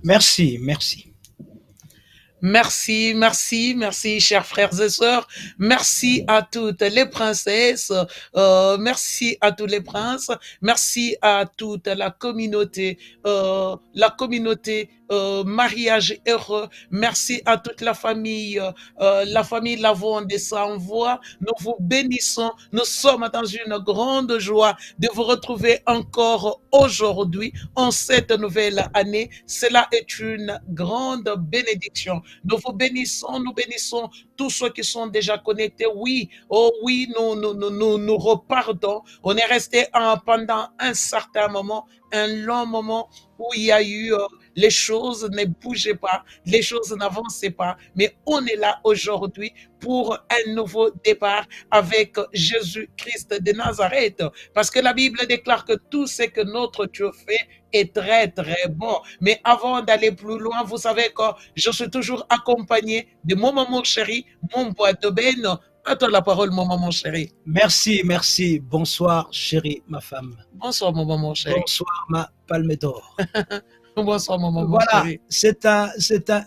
Merci, merci. Merci, merci, merci, chers frères et sœurs. Merci à toutes les princesses. Merci à tous les princes. Merci à toute la communauté mariage heureux. Merci à toute la famille Lavonde et sans voix. Nous vous bénissons. Nous sommes dans une grande joie de vous retrouver encore aujourd'hui en cette nouvelle année. Cela est une grande bénédiction. Nous bénissons tous ceux qui sont déjà connectés. Oui, oh oui, nous repartons. On est resté pendant un certain moment, un long moment où il y a eu, les choses ne bougeaient pas, les choses n'avançaient pas, mais on est là aujourd'hui pour un nouveau départ avec Jésus-Christ de Nazareth, parce que la Bible déclare que tout ce que notre Dieu fait est très très bon. Mais avant d'aller plus loin, vous savez que je suis toujours accompagné de mon maman chéri, mon boîte de ben. À toi la parole, mon maman chéri. Merci, merci. Bonsoir, chérie, ma femme. Bonsoir, mon maman chéri. Bonsoir, ma palme d'or. Bonsoir, mon maman Voilà, chéri. c'est un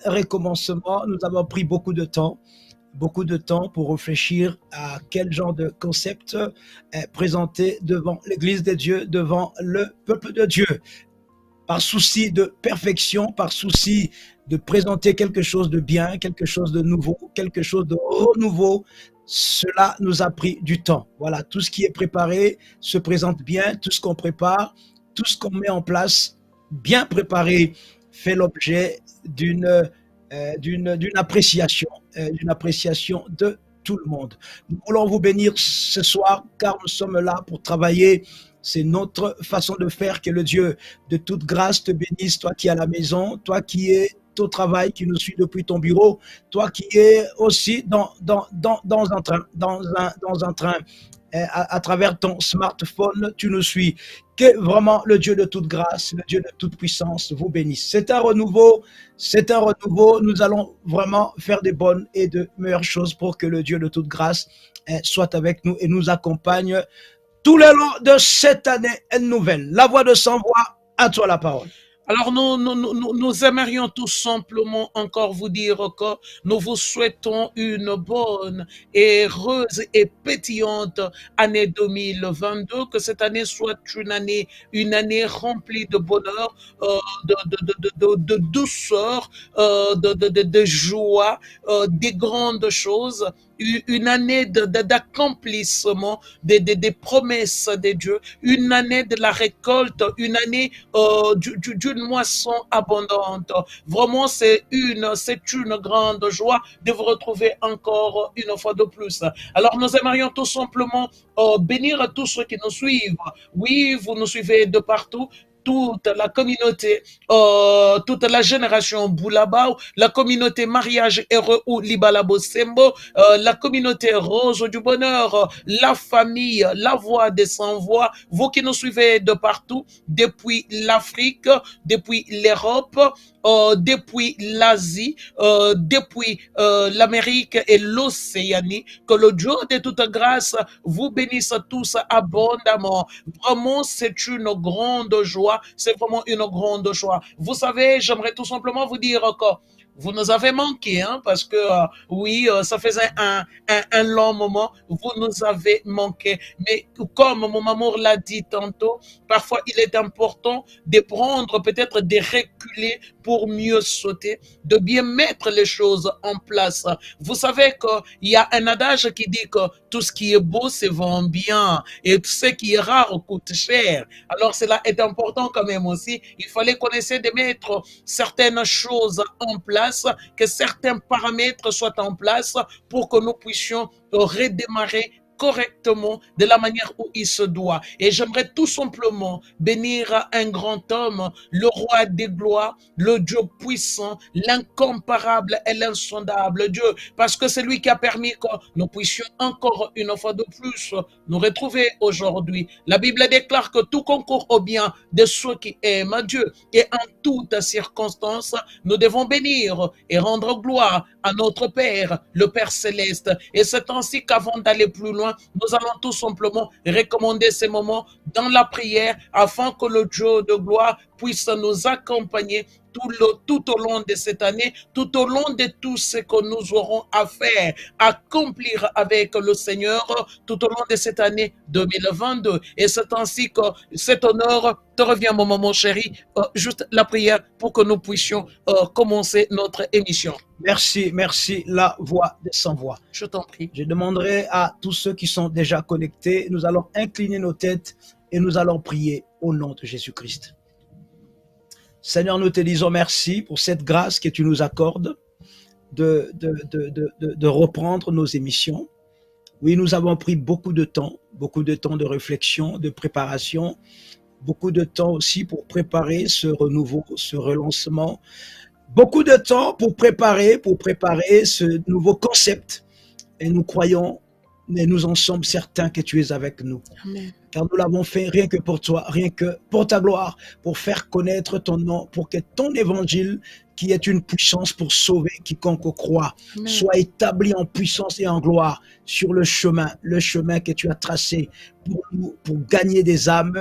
recommencement. Nous avons pris beaucoup de temps pour réfléchir à quel genre de concept présenter devant l'Église de Dieu, devant le peuple de Dieu. Par souci de perfection, par souci de présenter quelque chose de bien, quelque chose de nouveau, quelque chose de renouveau, cela nous a pris du temps. Voilà, tout ce qui est préparé se présente bien, tout ce qu'on prépare, tout ce qu'on met en place, bien préparé, fait l'objet d'une appréciation de tout le monde. Nous voulons vous bénir ce soir car nous sommes là pour travailler. C'est notre façon de faire. Que le Dieu de toute grâce te bénisse, toi qui es à la maison, toi qui es au travail, qui nous suit depuis ton bureau, toi qui es aussi dans un train à travers ton smartphone, tu nous suis. Que vraiment le Dieu de toute grâce, le Dieu de toute puissance vous bénisse. C'est un renouveau, c'est un renouveau. Nous allons vraiment faire des bonnes et de meilleures choses pour que le Dieu de toute grâce soit avec nous et nous accompagne tout le long de cette année nouvelle. La voix de sans voix, à toi la parole. Alors nous aimerions tout simplement encore vous dire que nous vous souhaitons une bonne, heureuse et pétillante année 2022, que cette année soit une année remplie de bonheur, de douceur, de joie, des grandes choses, une année d'accomplissement des promesses de Dieu, une année de la récolte, une année d'une moisson abondante. Vraiment, c'est une grande joie de vous retrouver encore une fois de plus. Alors, nous aimerions tout simplement bénir tous ceux qui nous suivent. Oui, vous nous suivez de partout, toute la communauté, toute la génération Boulabao, la communauté mariage heureux ou Libalabo Sembo, la communauté Rose du Bonheur, la famille, la voix des sans-voix, vous qui nous suivez de partout, depuis l'Afrique, depuis l'Europe, depuis l'Asie, depuis l'Amérique et l'Océanie, que le Dieu de toute grâce vous bénisse tous abondamment. Vraiment, c'est une grande joie, c'est vraiment une grande joie. Vous savez, j'aimerais tout simplement vous dire que vous nous avez manqué, hein, parce que oui, ça faisait un long moment, vous nous avez manqué. Mais comme mon amour l'a dit tantôt, parfois il est important de prendre, peut-être de reculer pour mieux sauter, de bien mettre les choses en place. Vous savez qu'il y a un adage qui dit que tout ce qui est beau se vend bien et tout ce qui est rare coûte cher. Alors cela est important quand même aussi. Il fallait qu'on essaie de mettre certaines choses en place, que certains paramètres soient en place pour que nous puissions redémarrer correctement de la manière où il se doit. Et j'aimerais tout simplement bénir un grand homme, le roi des gloires, le Dieu puissant, l'incomparable et l'insondable Dieu, parce que c'est lui qui a permis que nous puissions encore une fois de plus nous retrouver aujourd'hui. La Bible déclare que tout concourt au bien de ceux qui aiment Dieu, et en toutes circonstances, nous devons bénir et rendre gloire à notre Père, le Père céleste. Et c'est ainsi qu'avant d'aller plus loin, besoin, nous allons tout simplement recommander ces moments dans la prière afin que le Dieu de gloire puisse nous accompagner tout au long de cette année, tout au long de tout ce que nous aurons à faire, accomplir avec le Seigneur tout au long de cette année 2022. Et c'est ainsi que cet honneur te revient, mon maman chéri. Juste la prière pour que nous puissions commencer notre émission. Merci, merci, la voix des sans-voix. Je t'en prie. Je demanderai à tous ceux qui sont déjà connectés, nous allons incliner nos têtes et nous allons prier au nom de Jésus-Christ. Seigneur, nous te disons merci pour cette grâce que tu nous accordes de reprendre nos émissions. Oui, nous avons pris beaucoup de temps de réflexion, de préparation, beaucoup de temps aussi pour préparer ce renouveau, ce relancement, beaucoup de temps pour préparer ce nouveau concept. Et nous croyons, et nous en sommes certains que tu es avec nous. Amen. Car nous l'avons fait rien que pour toi, rien que pour ta gloire, pour faire connaître ton nom, pour que ton évangile, qui est une puissance pour sauver quiconque croit, Amen. soit établi en puissance et en gloire sur le chemin que tu as tracé pour nous, pour gagner des âmes,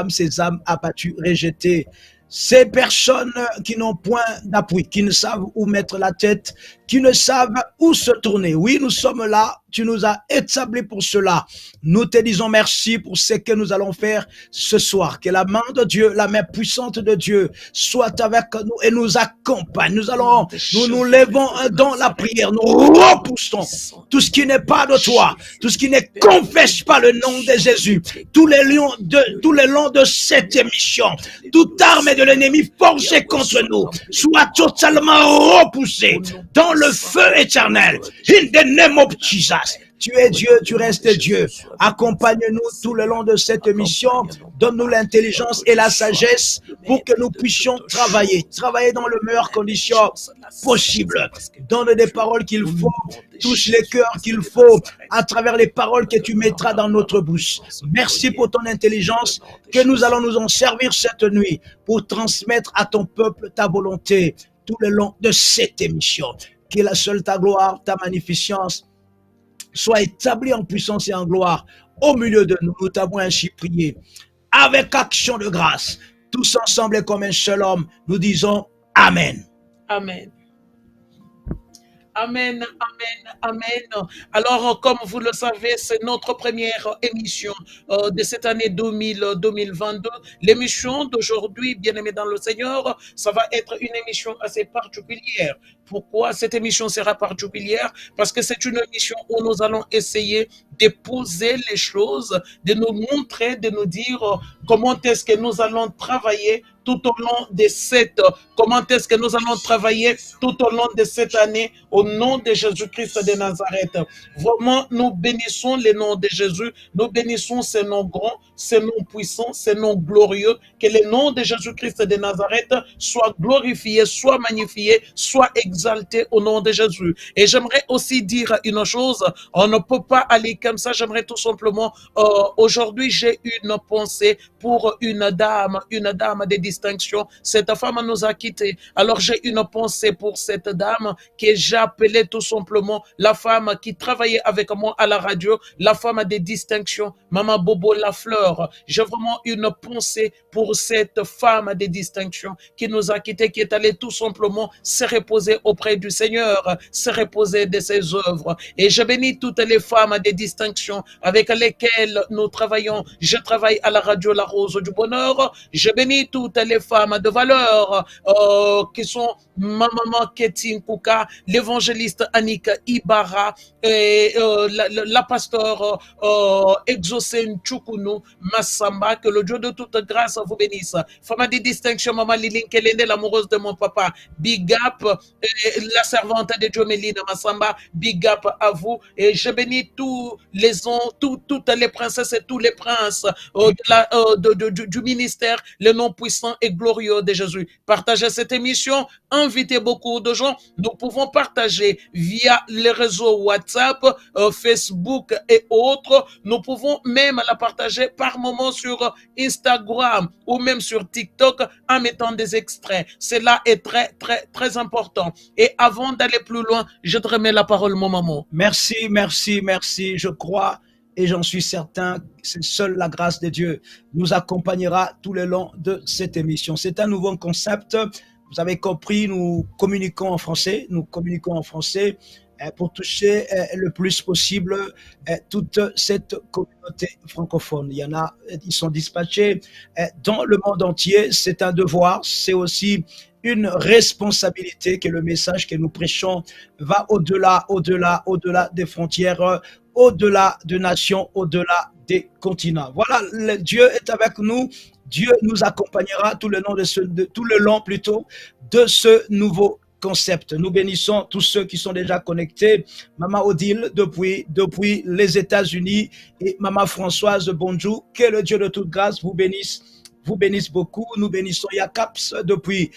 ces âmes abattues, rejetées. Ces personnes qui n'ont point d'appui, qui ne savent où mettre la tête, qui ne savent où se tourner. Oui, nous sommes là, tu nous as établis pour cela. Nous te disons merci pour ce que nous allons faire ce soir. Que la main de Dieu, la main puissante de Dieu soit avec nous et nous accompagne. Nous nous levons dans la prière, nous repoussons tout ce qui n'est pas de toi, tout ce qui ne confesse pas le nom de Jésus. Tous les longs de cette émission, toute arme de l'ennemi forgée contre nous soit totalement repoussée dans le feu éternel. In the name of Jesus. Tu es Dieu, tu restes Dieu. Accompagne-nous tout le long de cette émission. Donne-nous l'intelligence et la sagesse pour que nous puissions travailler dans les meilleures conditions possibles. Donne des paroles qu'il faut, touche les cœurs qu'il faut à travers les paroles que tu mettras dans notre bouche. Merci pour ton intelligence que nous allons nous en servir cette nuit pour transmettre à ton peuple ta volonté tout le long de cette émission. Que la seule ta gloire, ta magnificence soit établie en puissance et en gloire au milieu de nous. Nous t'avons ainsi prié avec action de grâce. Tous ensemble et comme un seul homme, nous disons Amen. Amen. Amen, amen, amen. Alors, comme vous le savez, c'est notre première émission de cette année 2022. L'émission d'aujourd'hui, bien-aimés dans le Seigneur, ça va être une émission assez particulière. Pourquoi cette émission sera particulière? Parce que c'est une émission où nous allons essayer de poser les choses, de nous montrer, de nous dire comment est-ce que nous allons travailler tout au long de cette année au nom de Jésus-Christ de Nazareth. Vraiment, nous bénissons le nom de Jésus, nous bénissons ce nom grand, ce nom puissant, ce nom glorieux, que le nom de Jésus-Christ de Nazareth soit glorifié, soit magnifié, soit exalté au nom de Jésus. Et j'aimerais aussi dire une chose, on ne peut pas aller comme ça, j'aimerais tout simplement, aujourd'hui j'ai une pensée pour une dame de distinction. Cette femme nous a quittés. Alors j'ai une pensée pour cette dame que j'appelais tout simplement la femme qui travaillait avec moi à la radio, la femme de distinction, Maman Bobo Lafleur. J'ai vraiment une pensée pour cette femme de distinction qui nous a quittés, qui est allée tout simplement se reposer auprès du Seigneur, se reposer de ses œuvres. Et je bénis toutes les femmes de distinction avec lesquelles nous travaillons. Je travaille à la radio La Rose du Bonheur. Je bénis toutes les femmes de valeur qui sont ma maman Ketine Kouka, l'évangéliste Annika Ibarra et la pasteur Exocène Chukunu Massamba. Que le Dieu de toute grâce vous bénisse. Femme de distinction, maman Lilin Kelene, l'amoureuse de mon papa. Big up, la servante de Dieu Mélina Massamba. Big up à vous. Et je bénis toutes les princesses et tous les princes du ministère, le nom puissant sang est glorieux de Jésus. Partagez cette émission, invitez beaucoup de gens. Nous pouvons partager via les réseaux WhatsApp, Facebook et autres. Nous pouvons même la partager par moment sur Instagram ou même sur TikTok en mettant des extraits. Cela est très, très, très important. Et avant d'aller plus loin, je te remets la parole, mon maman. Merci, merci, merci. Je crois et j'en suis certain, c'est seule la grâce de Dieu nous accompagnera tout le long de cette émission. C'est un nouveau concept. Vous avez compris, nous communiquons en français. Nous communiquons en français pour toucher le plus possible toute cette communauté francophone. Il y en a, ils sont dispatchés dans le monde entier. C'est un devoir, c'est aussi une responsabilité que le message que nous prêchons va au-delà, au-delà, au-delà des frontières, au-delà des nations, au-delà des continents. Voilà, Dieu est avec nous. Dieu nous accompagnera tout le long tout le long plutôt de ce nouveau concept. Nous bénissons tous ceux qui sont déjà connectés. Maman Odile depuis les États-Unis et Maman Françoise bonjour. Que le Dieu de toute grâce vous bénisse beaucoup. Nous bénissons Yakaps depuis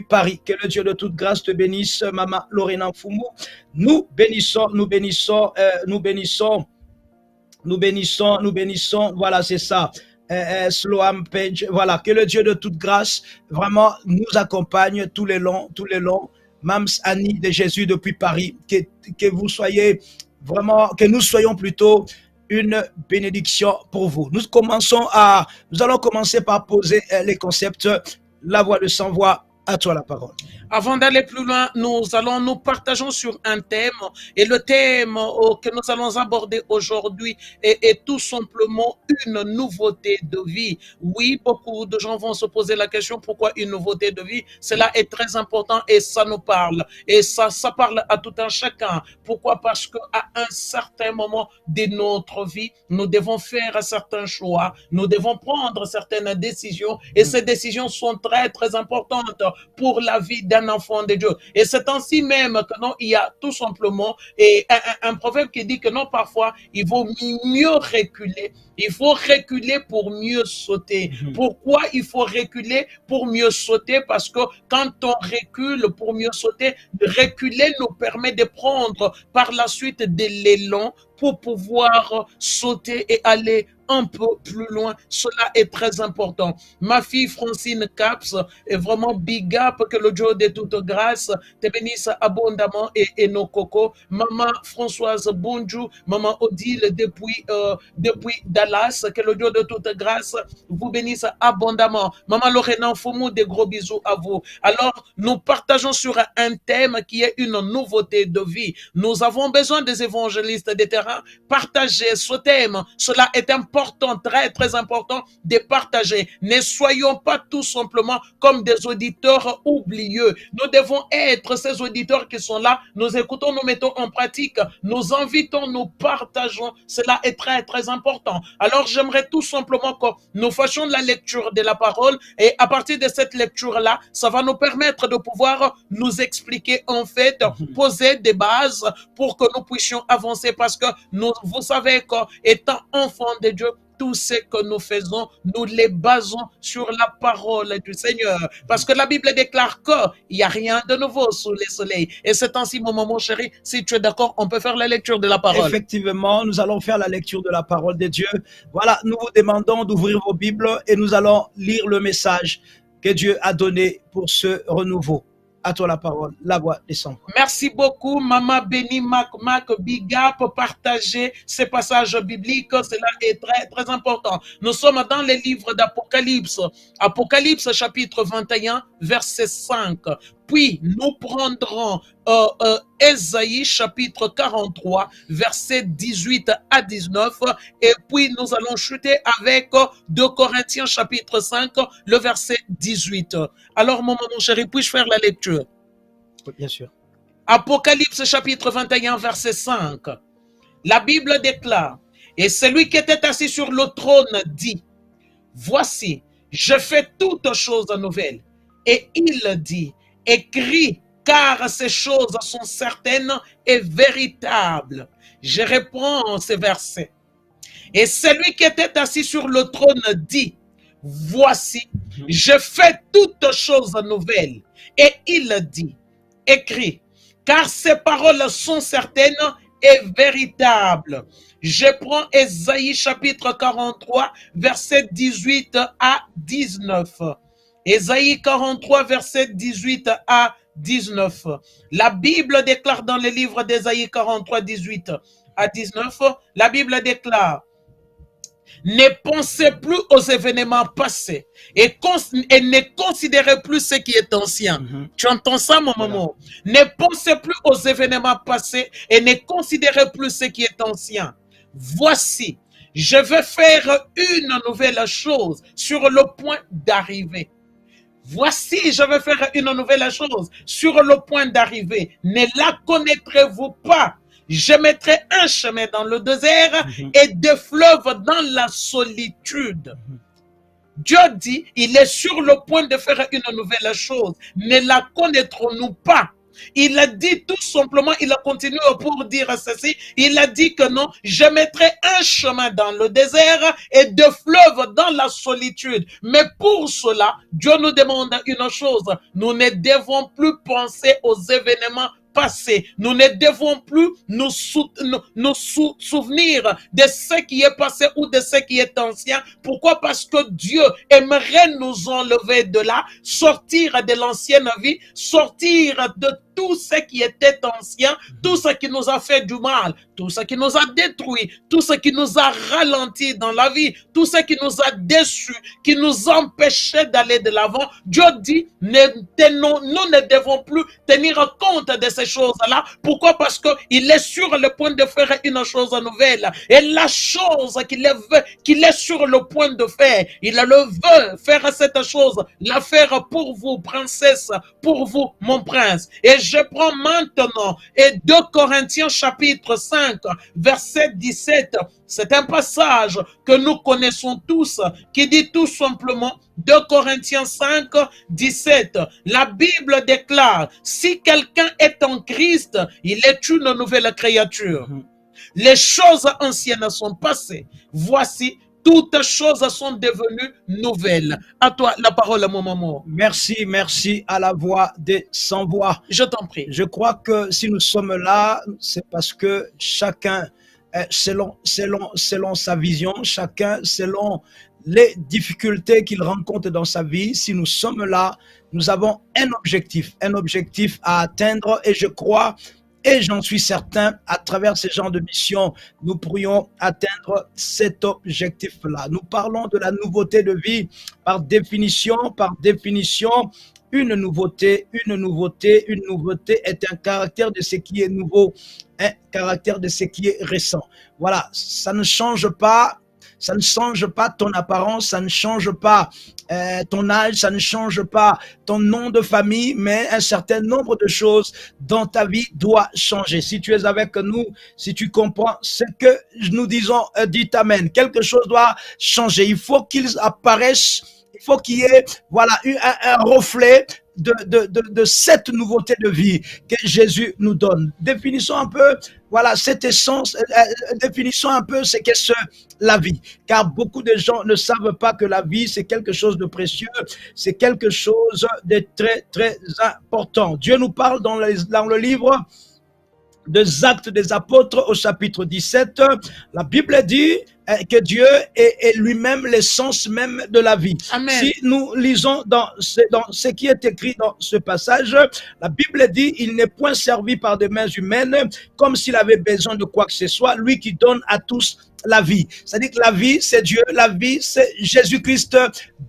Paris. Que le Dieu de toute grâce te bénisse, Maman Lorena Foumou. Nous bénissons. Voilà, c'est ça. Sloam Page, voilà, que le Dieu de toute grâce vraiment nous accompagne tous les longs. Mams Annie de Jésus depuis Paris, que vous soyez vraiment, que nous soyons plutôt une bénédiction pour vous. Nous allons commencer par poser les concepts. La voix de sans voix, à toi la parole. Avant d'aller plus loin, nous partageons sur un thème et le thème que nous allons aborder aujourd'hui est tout simplement une nouveauté de vie. Oui, beaucoup de gens vont se poser la question pourquoi une nouveauté de vie. Cela est très important et ça nous parle et ça parle à tout un chacun. Pourquoi? Parce que à un certain moment de notre vie, nous devons faire certains choix, nous devons prendre certaines décisions et ces décisions sont très très importantes pour la vie d'un enfant de Dieu. Et c'est ainsi même que non, il y a tout simplement un proverbe qui dit que non, parfois, il vaut mieux reculer. Il faut reculer pour mieux sauter. Pourquoi il faut reculer pour mieux sauter? Parce que quand on recule pour mieux sauter, reculer nous permet de prendre par la suite de l'élan pour pouvoir sauter et aller un peu plus loin. Cela est très important. Ma fille Francine Caps est vraiment big up, que le Dieu de toute grâce te bénisse abondamment et nos cocos. Maman Françoise bonjour, Maman Odile depuis Dallas, que le Dieu de toute grâce vous bénisse abondamment. Maman Lorena Foumou, des gros bisous à vous. Alors, nous partageons sur un thème qui est une nouveauté de vie. Nous avons besoin des évangélistes de terrain. Partager ce thème, cela est important, très très important de partager. Ne soyons pas tout simplement comme des auditeurs oublieux. Nous devons être ces auditeurs qui sont là. Nous écoutons, nous mettons en pratique, nous invitons, nous partageons. Cela est très très important. Alors j'aimerais tout simplement que nous fassions la lecture de la parole et à partir de cette lecture-là, ça va nous permettre de pouvoir nous expliquer en fait, poser des bases pour que nous puissions avancer parce que vous savez qu'étant enfants de Dieu, tout ce que nous faisons, nous les basons sur la parole du Seigneur. Parce que la Bible déclare qu'il n'y a rien de nouveau sous le soleil. Et c'est ainsi, mon chéri, si tu es d'accord, on peut faire la lecture de la parole. Effectivement, nous allons faire la lecture de la parole de Dieu. Voilà, nous vous demandons d'ouvrir vos Bibles et nous allons lire le message que Dieu a donné pour ce renouveau. À toi la parole, la voix descend. Merci beaucoup, Maman Béni Mac Big Up, partager ces passages bibliques, cela est très très important. Nous sommes dans les livres d'Apocalypse, Apocalypse chapitre 21, verset 5. Puis nous prendrons Ésaïe chapitre 43, verset 18 à 19. Et puis nous allons chuter avec 2 Corinthiens chapitre 5, le verset 18. Alors mon chéri, puis-je faire la lecture? Bien sûr. Apocalypse chapitre 21, verset 5. La Bible déclare, et celui qui était assis sur le trône dit, voici, je fais toutes choses nouvelles. Et il dit, écris, car ces choses sont certaines et véritables. Je reprends ces versets. Et celui qui était assis sur le trône dit, voici, je fais toutes choses nouvelles. Et il dit, écrit, car ces paroles sont certaines et véritables. Je prends Ésaïe chapitre 43, verset 18 à 19. Ésaïe 43, verset 18 à 19. La Bible déclare dans le livre d'Ésaïe 43, 18 à 19, la Bible déclare, ne pensez plus aux événements passés et ne considérez plus ce qui est ancien. Tu entends ça, mon maman? Ne pensez plus aux événements passés et ne considérez plus ce qui est ancien. Voici, je vais faire une nouvelle chose sur le point d'arriver. Voici, je vais faire une nouvelle chose sur le point d'arriver. Ne la connaîtrez-vous pas? Je mettrai un chemin dans le désert et des fleuves dans la solitude. Dieu dit, il est sur le point de faire une nouvelle chose. Ne la connaîtrons-nous pas? Il a dit tout simplement, il a continué pour dire ceci, il a dit que non, je mettrai un chemin dans le désert et des fleuves dans la solitude. Mais pour cela, Dieu nous demande une chose, nous ne devons plus penser aux événements passé. Nous ne devons plus nous souvenir de ce qui est passé ou de ce qui est ancien. Pourquoi? Parce que Dieu aimerait nous enlever de là, sortir de l'ancienne vie, sortir de tout ce qui était ancien, tout ce qui nous a fait du mal, tout ce qui nous a détruit, tout ce qui nous a ralenti dans la vie, tout ce qui nous a déçus, qui nous empêchait d'aller de l'avant. Dieu dit, nous ne devons plus tenir compte de ces choses-là. Pourquoi? Parce qu'il est sur le point de faire une chose nouvelle. Et la chose qu'il est sur le point de faire, il le veut faire cette chose, la faire pour vous, princesse, pour vous, mon prince. Et je prends maintenant et 2 Corinthiens chapitre 5, verset 17. C'est un passage que nous connaissons tous, qui dit tout simplement, 2 Corinthiens 5, 17. La Bible déclare, si quelqu'un est en Christ, il est une nouvelle créature. Les choses anciennes sont passées. Voici, toutes choses sont devenues nouvelles. À toi, la parole, mon maman. Merci, merci à la voix des sans voix. Je t'en prie. Je crois que si nous sommes là, c'est parce que chacun, selon sa vision, chacun selon les difficultés qu'il rencontre dans sa vie, si nous sommes là, nous avons un objectif à atteindre, et je crois, et j'en suis certain, à travers ces genres de missions, nous pourrions atteindre cet objectif-là. Nous parlons de la nouveauté de vie. Par définition, une nouveauté est un caractère de ce qui est nouveau, un caractère de ce qui est récent. Voilà, ça ne change pas ton apparence, ça ne change pas ton âge, ça ne change pas ton nom de famille, mais un certain nombre de choses dans ta vie doit changer. Si tu es avec nous, si tu comprends ce que nous disons, dites Amen. Quelque chose doit changer. Il faut qu'il apparaisse, il faut qu'il y ait, voilà, un reflet de cette nouveauté de vie que Jésus nous donne. Définissons un peu, voilà, cette essence, définissons un peu ce qu'est la vie. Car beaucoup de gens ne savent pas que la vie, c'est quelque chose de précieux, c'est quelque chose de très, très important. Dieu nous parle dans le livre des Actes des Apôtres au chapitre 17, la Bible dit que Dieu est lui-même l'essence même de la vie. Amen. Si nous lisons dans ce qui est écrit dans ce passage, la Bible dit, il n'est point servi par des mains humaines comme s'il avait besoin de quoi que ce soit, lui qui donne à tous la vie. C'est-à-dire que la vie, c'est Dieu, la vie, c'est Jésus-Christ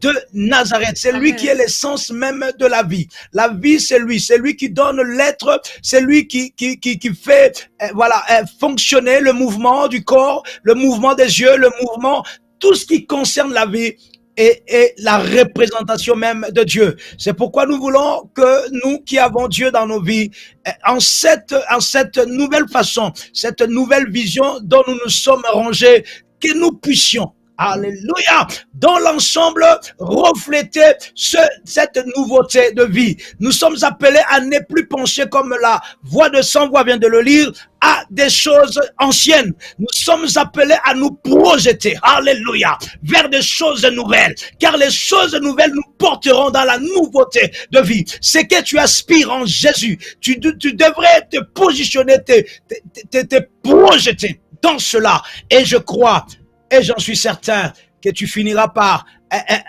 de Nazareth. C'est lui qui est l'essence même de la vie. La vie, c'est lui qui donne l'être, c'est lui qui fait fonctionner le mouvement du corps, le mouvement des yeux, le mouvement, tout ce qui concerne la vie et la représentation même de Dieu. C'est pourquoi nous voulons que nous qui avons Dieu dans nos vies, en cette nouvelle façon, cette nouvelle vision dont nous nous sommes rangés, que nous puissions, alléluia, dans l'ensemble, refléter cette nouveauté de vie. Nous sommes appelés à ne plus pencher comme la voix de sans voix vient de le lire, à des choses anciennes. Nous sommes appelés à nous projeter, alléluia, vers des choses nouvelles, car les choses nouvelles nous porteront dans la nouveauté de vie. C'est que tu aspires en Jésus. Tu devrais te positionner, te projeter dans cela. Et je crois, et j'en suis certain, que tu finiras par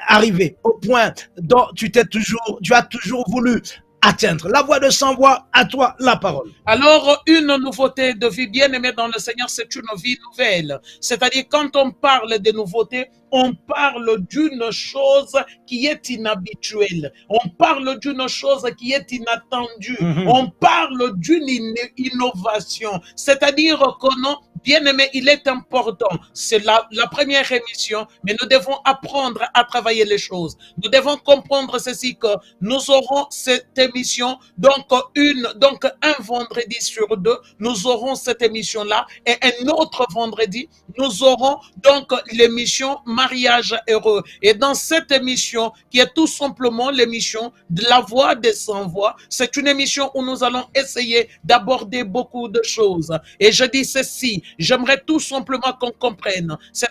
arriver au point dont tu as toujours voulu atteindre. La voix de sans voix, à toi la parole. Alors, une nouveauté de vie, bien aimée dans le Seigneur, c'est une vie nouvelle. C'est-à-dire, quand on parle de nouveauté, on parle d'une chose qui est inhabituelle. On parle d'une chose qui est inattendue. On parle d'une innovation. C'est-à-dire que non, bien aimé, il est important. C'est la première émission, mais nous devons apprendre à travailler les choses. Nous devons comprendre ceci, que nous aurons cette émission, donc un vendredi sur deux, nous aurons cette émission-là, et un autre vendredi, nous aurons donc l'émission Mariage heureux. Et dans cette émission, qui est tout simplement l'émission de la voix des sans voix, c'est une émission où nous allons essayer d'aborder beaucoup de choses. Et je dis ceci, j'aimerais tout simplement qu'on comprenne ce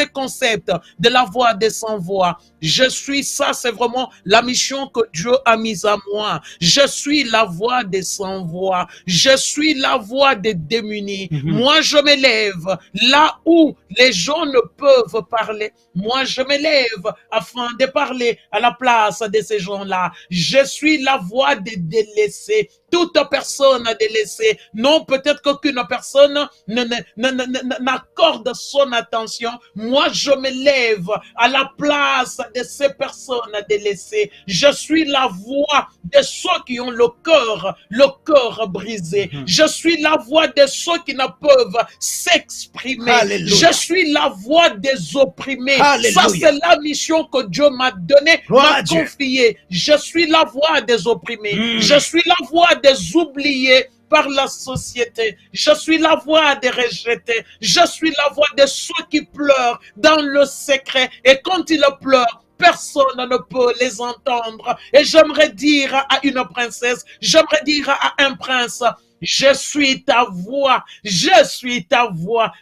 concept de la voix des sans voix. Je suis ça, c'est vraiment la mission que Dieu a mise à moi. Je suis la voix des sans voix. Je suis la voix des démunis. Moi, je m'élève là où les gens ne peuvent parler. Moi, je m'élève afin de parler à la place de ces gens-là. Je suis la voix des délaissés. Toute personne délaissée. Non, peut-être qu'aucune personne n'accorde son attention. Moi, je m'élève à la place de ces personnes délaissées. Je suis la voix de ceux qui ont le cœur brisé. Je suis la voix de ceux qui ne peuvent s'exprimer. Je suis la voix des opprimés. Alléluia. Ça, c'est la mission que Dieu m'a donnée, m'a confiée. Je suis la voix des opprimés. Je suis la voix des oubliés par la société. Je suis la voix des rejetés. Je suis la voix de ceux qui pleurent dans le secret. Et quand ils pleurent, personne ne peut les entendre. Et j'aimerais dire à une princesse, j'aimerais dire à un prince, je suis ta voix,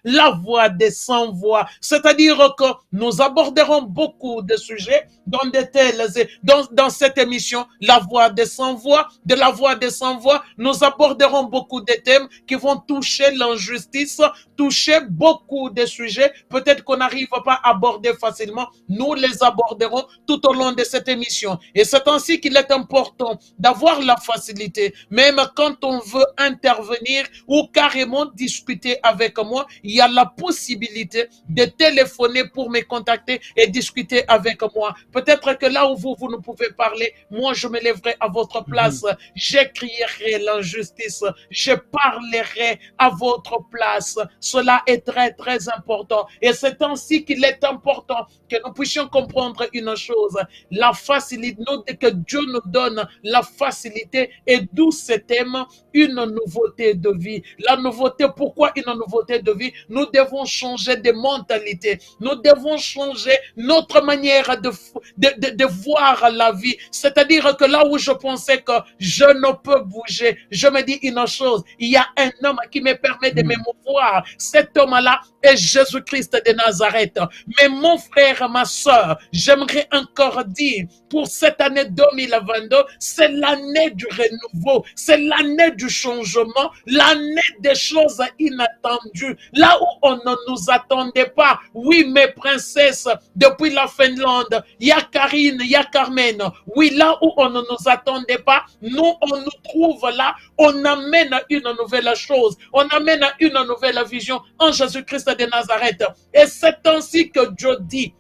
la voix des sans voix. C'est-à-dire que nous aborderons beaucoup de sujets dans cette émission, la voix des sans voix. De la voix des sans voix, nous aborderons beaucoup de thèmes qui vont toucher l'injustice, toucher beaucoup de sujets. Peut-être qu'on n'arrive pas à aborder facilement. Nous les aborderons tout au long de cette émission. Et c'est ainsi qu'il est important d'avoir la facilité, même quand on veut intervenir ou carrément discuter avec moi, il y a la possibilité de téléphoner pour me contacter et discuter avec moi. Peut-être que là où vous ne pouvez parler, moi je me lèverai à votre place, j'écrirai l'injustice, je parlerai à votre place. Cela est très très important. Et c'est ainsi qu'il est important que nous puissions comprendre une chose, la facilité, que Dieu nous donne la facilité, et d'où ce thème, une nouveauté de vie. La nouveauté, pourquoi une nouveauté de vie? Nous devons changer de mentalité. Nous devons changer notre manière de voir la vie. C'est-à-dire que là où je pensais que je ne peux bouger, je me dis une chose, il y a un homme qui me permet de me mouvoir. Cet homme-là est Jésus-Christ de Nazareth. Mais mon frère, ma soeur, j'aimerais encore dire, pour cette année 2022, c'est l'année du renouveau, c'est l'année du changement, l'année des choses inattendues, là où on ne nous attendait pas. Oui, mes princesses, depuis la Finlande, il y a Karine, il y a Carmen. Oui, là où on ne nous attendait pas, nous, on nous trouve là, on amène une nouvelle chose, on amène une nouvelle vision en Jésus-Christ de Nazareth. Et c'est ainsi que Dieu dit,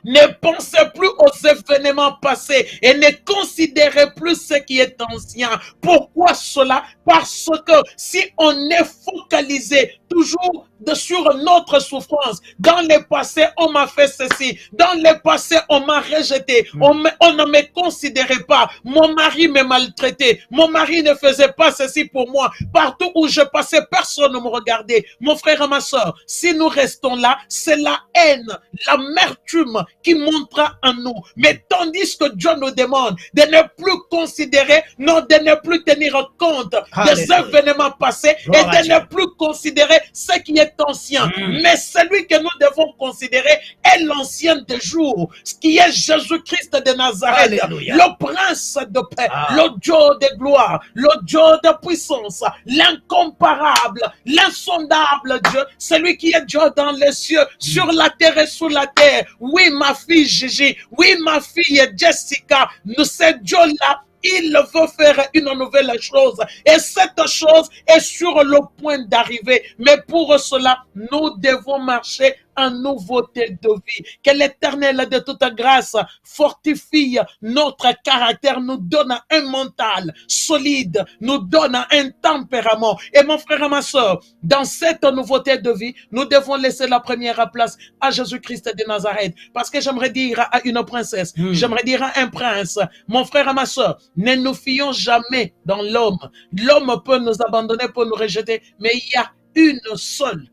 ne pensez plus aux événements passés et ne considérez plus ce qui est ancien. Pourquoi cela? Parce que si on est focalisé toujours sur notre souffrance, dans le passé on m'a fait ceci, dans le passé on m'a rejeté, on ne me considérait pas, mon mari me maltraitait, mon mari ne faisait pas ceci pour moi, partout où je passais personne ne me regardait. Mon frère et ma soeur, si nous restons là, c'est la haine, l'amertume qui montera en nous. nous. Mais tandis que Dieu nous demande de ne plus considérer, non, de ne plus tenir compte des Alléluia. événements passés et Gloire à de Dieu. ne plus considérer ce qui est ancien. Mais celui que nous devons considérer est l'ancien des jours, ce qui est Jésus-Christ de Nazareth, Alléluia. le prince de paix, Ah. le Dieu de gloire, le Dieu de puissance, l'incomparable, l'insondable Dieu, celui qui est Dieu dans les cieux, sur la terre et sous la terre. Oui, ma fille Gigi, oui, ma fille Jessica, nous, ce Dieu-là, il veut faire une nouvelle chose. Et cette chose est sur le point d'arriver. Mais pour cela, nous devons marcher en nouveauté de vie. Que l'Éternel de toute grâce fortifie notre caractère, nous donne un mental solide, nous donne un tempérament. Et mon frère et ma soeur, dans cette nouveauté de vie, nous devons laisser la première place à Jésus-Christ de Nazareth. Parce que j'aimerais dire à une princesse, j'aimerais dire à un prince, mon frère et ma soeur, ne nous fions jamais dans l'homme. L'homme peut nous abandonner, peut nous rejeter, mais il y a une seule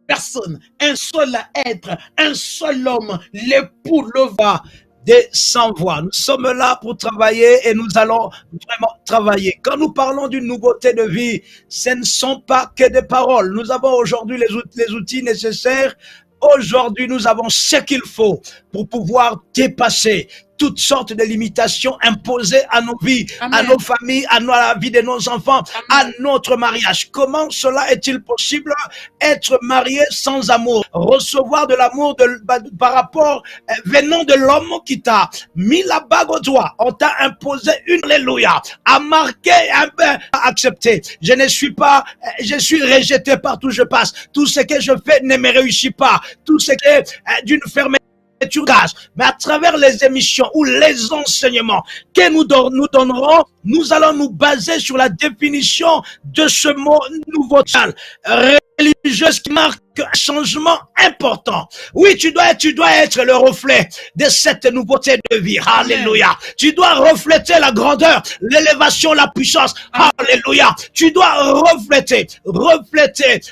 personne, un seul être, un seul homme, l'époux, le Voix des sans voix. Nous sommes là pour travailler et nous allons vraiment travailler. Quand nous parlons d'une nouveauté de vie, ce ne sont pas que des paroles. Nous avons aujourd'hui les outils nécessaires. Aujourd'hui, nous avons ce qu'il faut pour pouvoir dépasser toutes sortes de limitations imposées à nos vies, Amen. à nos familles, à la vie de nos enfants, Amen. à notre mariage. Comment cela est-il possible? Être marié sans amour, recevoir de l'amour par rapport, venant de l'homme qui t'a mis la bague au doigt, on t'a imposé une alléluia, à marquer, à accepter. Je ne suis pas, je suis rejeté partout où je passe. Tout ce que je fais ne me réussit pas. Tout ce qui est d'une fermeture, mais à travers les émissions ou les enseignements que nous donnerons, nous allons nous baser sur la définition de ce mot nouveau religieuse qui marque un changement important. Oui, tu dois être le reflet de cette nouveauté de vie. Alléluia. Tu dois refléter la grandeur, l'élévation, la puissance. Alléluia. Tu dois refléter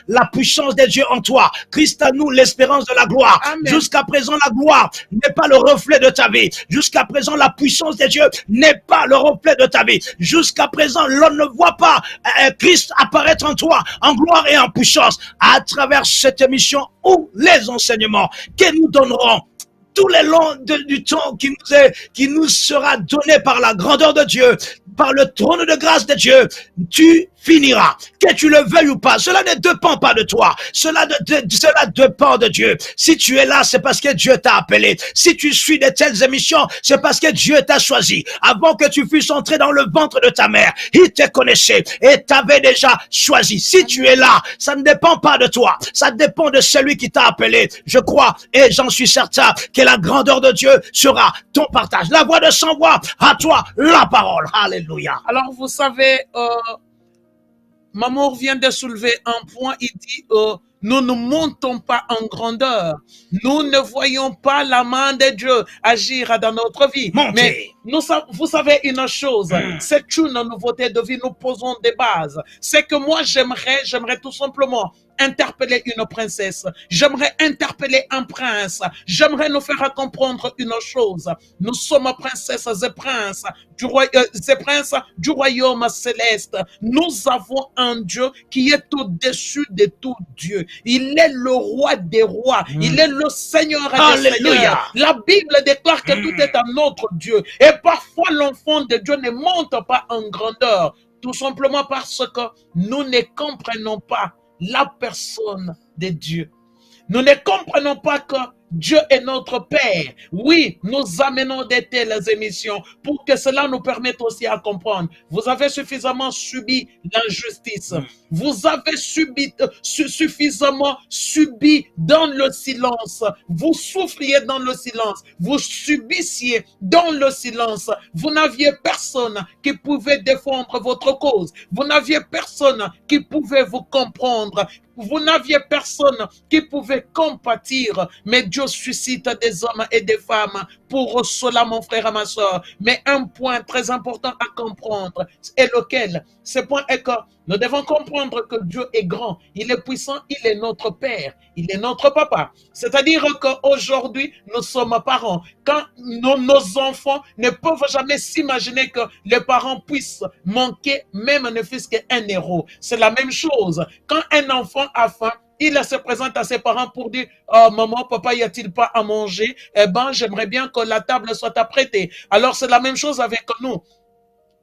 la puissance de Dieu en toi. Christ à nous, l'espérance de la gloire. Jusqu'à présent, la gloire n'est pas le reflet de ta vie. Jusqu'à présent, la puissance de Dieu n'est pas le reflet de ta vie. Jusqu'à présent, l'on ne voit pas Christ apparaître en toi, en gloire et en puissance. À travers cette émission ou les enseignements que nous donnerons tout le long du temps qui nous sera donné par la grandeur de Dieu, par le trône de grâce de Dieu, tu finiras. Que tu le veuilles ou pas, cela ne dépend pas de toi. Cela dépend de Dieu. Si tu es là, c'est parce que Dieu t'a appelé. Si tu suis de telles émissions, c'est parce que Dieu t'a choisi. Avant que tu fusses entré dans le ventre de ta mère, il te connaissait et t'avait déjà choisi. Si tu es là, ça ne dépend pas de toi. Ça dépend de celui qui t'a appelé. Je crois et j'en suis certain que la grandeur de Dieu sera ton partage. La voix de sans voix, à toi la parole. Alléluia. Alors, vous savez, Mamour vient de soulever un point, il dit, nous ne montons pas en grandeur. Nous ne voyons pas la main de Dieu agir dans notre vie. Montez. Mais vous savez une chose, c'est une nouveauté de vie, nous posons des bases. C'est que moi, j'aimerais tout simplement interpeller une princesse. J'aimerais interpeller un prince. J'aimerais nous faire comprendre une chose. Nous sommes princesses et princes du royaume céleste. Nous avons un Dieu qui est au-dessus de tout Dieu. Il est le roi des rois. Il est le Seigneur des seigneurs. La Bible déclare que tout est à notre Dieu. Et parfois, l'enfant de Dieu ne monte pas en grandeur. Tout simplement parce que nous ne comprenons pas la personne de Dieu. Nous ne comprenons pas que Dieu est notre Père. Oui, nous amenons de telles émissions pour que cela nous permette aussi à comprendre. Vous avez suffisamment subi l'injustice. Vous avez suffisamment subi dans le silence. Vous souffriez dans le silence. Vous subissiez dans le silence. Vous n'aviez personne qui pouvait défendre votre cause. Vous n'aviez personne qui pouvait vous comprendre. Vous n'aviez personne qui pouvait compatir, mais Dieu suscite des hommes et des femmes pour cela, mon frère et ma soeur. Mais un point très important à comprendre est lequel? Ce point est que nous devons comprendre que Dieu est grand, il est puissant, il est notre Père, il est notre Papa. C'est-à-dire qu'aujourd'hui, nous sommes parents. Quand nos enfants ne peuvent jamais s'imaginer que les parents puissent manquer même ne fût-ce qu'un euro. C'est la même chose. Quand un enfant a faim, il se présente à ses parents pour dire oh, maman, papa, y a-t-il pas à manger? Eh ben, j'aimerais bien que la table soit apprêtée. Alors, c'est la même chose avec nous.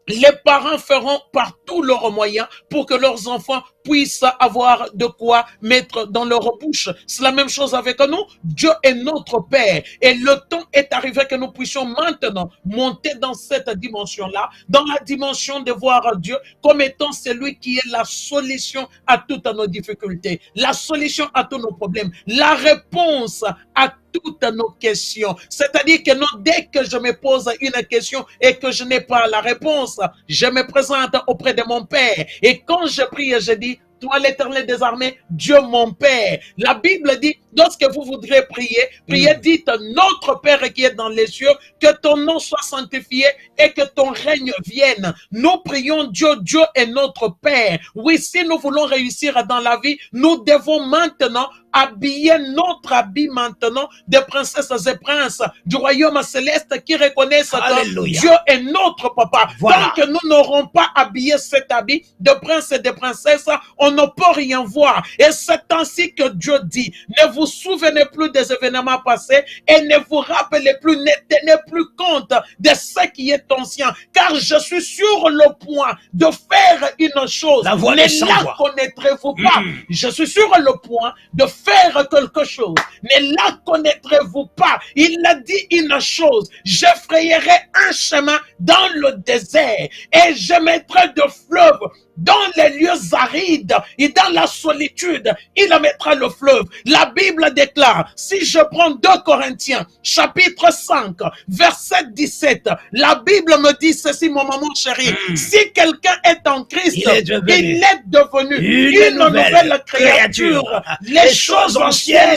Les parents feront par tous leurs moyens pour que leurs enfants puissent avoir de quoi mettre dans leur bouche. C'est la même chose avec nous. Dieu est notre Père. Et le temps est arrivé que nous puissions maintenant monter dans cette dimension-là, dans la dimension de voir Dieu comme étant celui qui est la solution à toutes nos difficultés, la solution à tous nos problèmes, la réponse à toutes nos questions. C'est-à-dire que non, dès que je me pose une question et que je n'ai pas la réponse, je me présente auprès de mon Père. Et quand je prie, je dis, toi l'Éternel des armées, Dieu mon Père. La Bible dit, lorsque vous voudrez prier, priez, dites, notre Père qui est dans les cieux, que ton nom soit sanctifié et que ton règne vienne. Nous prions Dieu, Dieu est notre Père. Oui, si nous voulons réussir dans la vie, nous devons maintenant habiller notre habit maintenant de princesses et princes du royaume céleste qui reconnaissent que Dieu est notre papa. Voilà. Tant que nous n'aurons pas habillé cet habit de prince et de princesse, on ne peut rien voir. Et c'est ainsi que Dieu dit, ne vous souvenez plus des événements passés et ne vous rappelez plus, ne tenez plus compte de ce qui est ancien, car je suis sur le point de faire une chose. Ne la connaîtrez-vous pas? Je suis sur le point de faire quelque chose. Ne la connaîtrez-vous pas? Il a dit une chose, je frayerai un chemin dans le désert et je mettrai de fleuves dans les lieux arides et dans la solitude, il mettra le fleuve. La Bible déclare, si je prends 2 Corinthiens, chapitre 5, verset 17, la Bible me dit ceci, mon maman chérie, si quelqu'un est en Christ, il est devenu une nouvelle créature. Les choses anciennes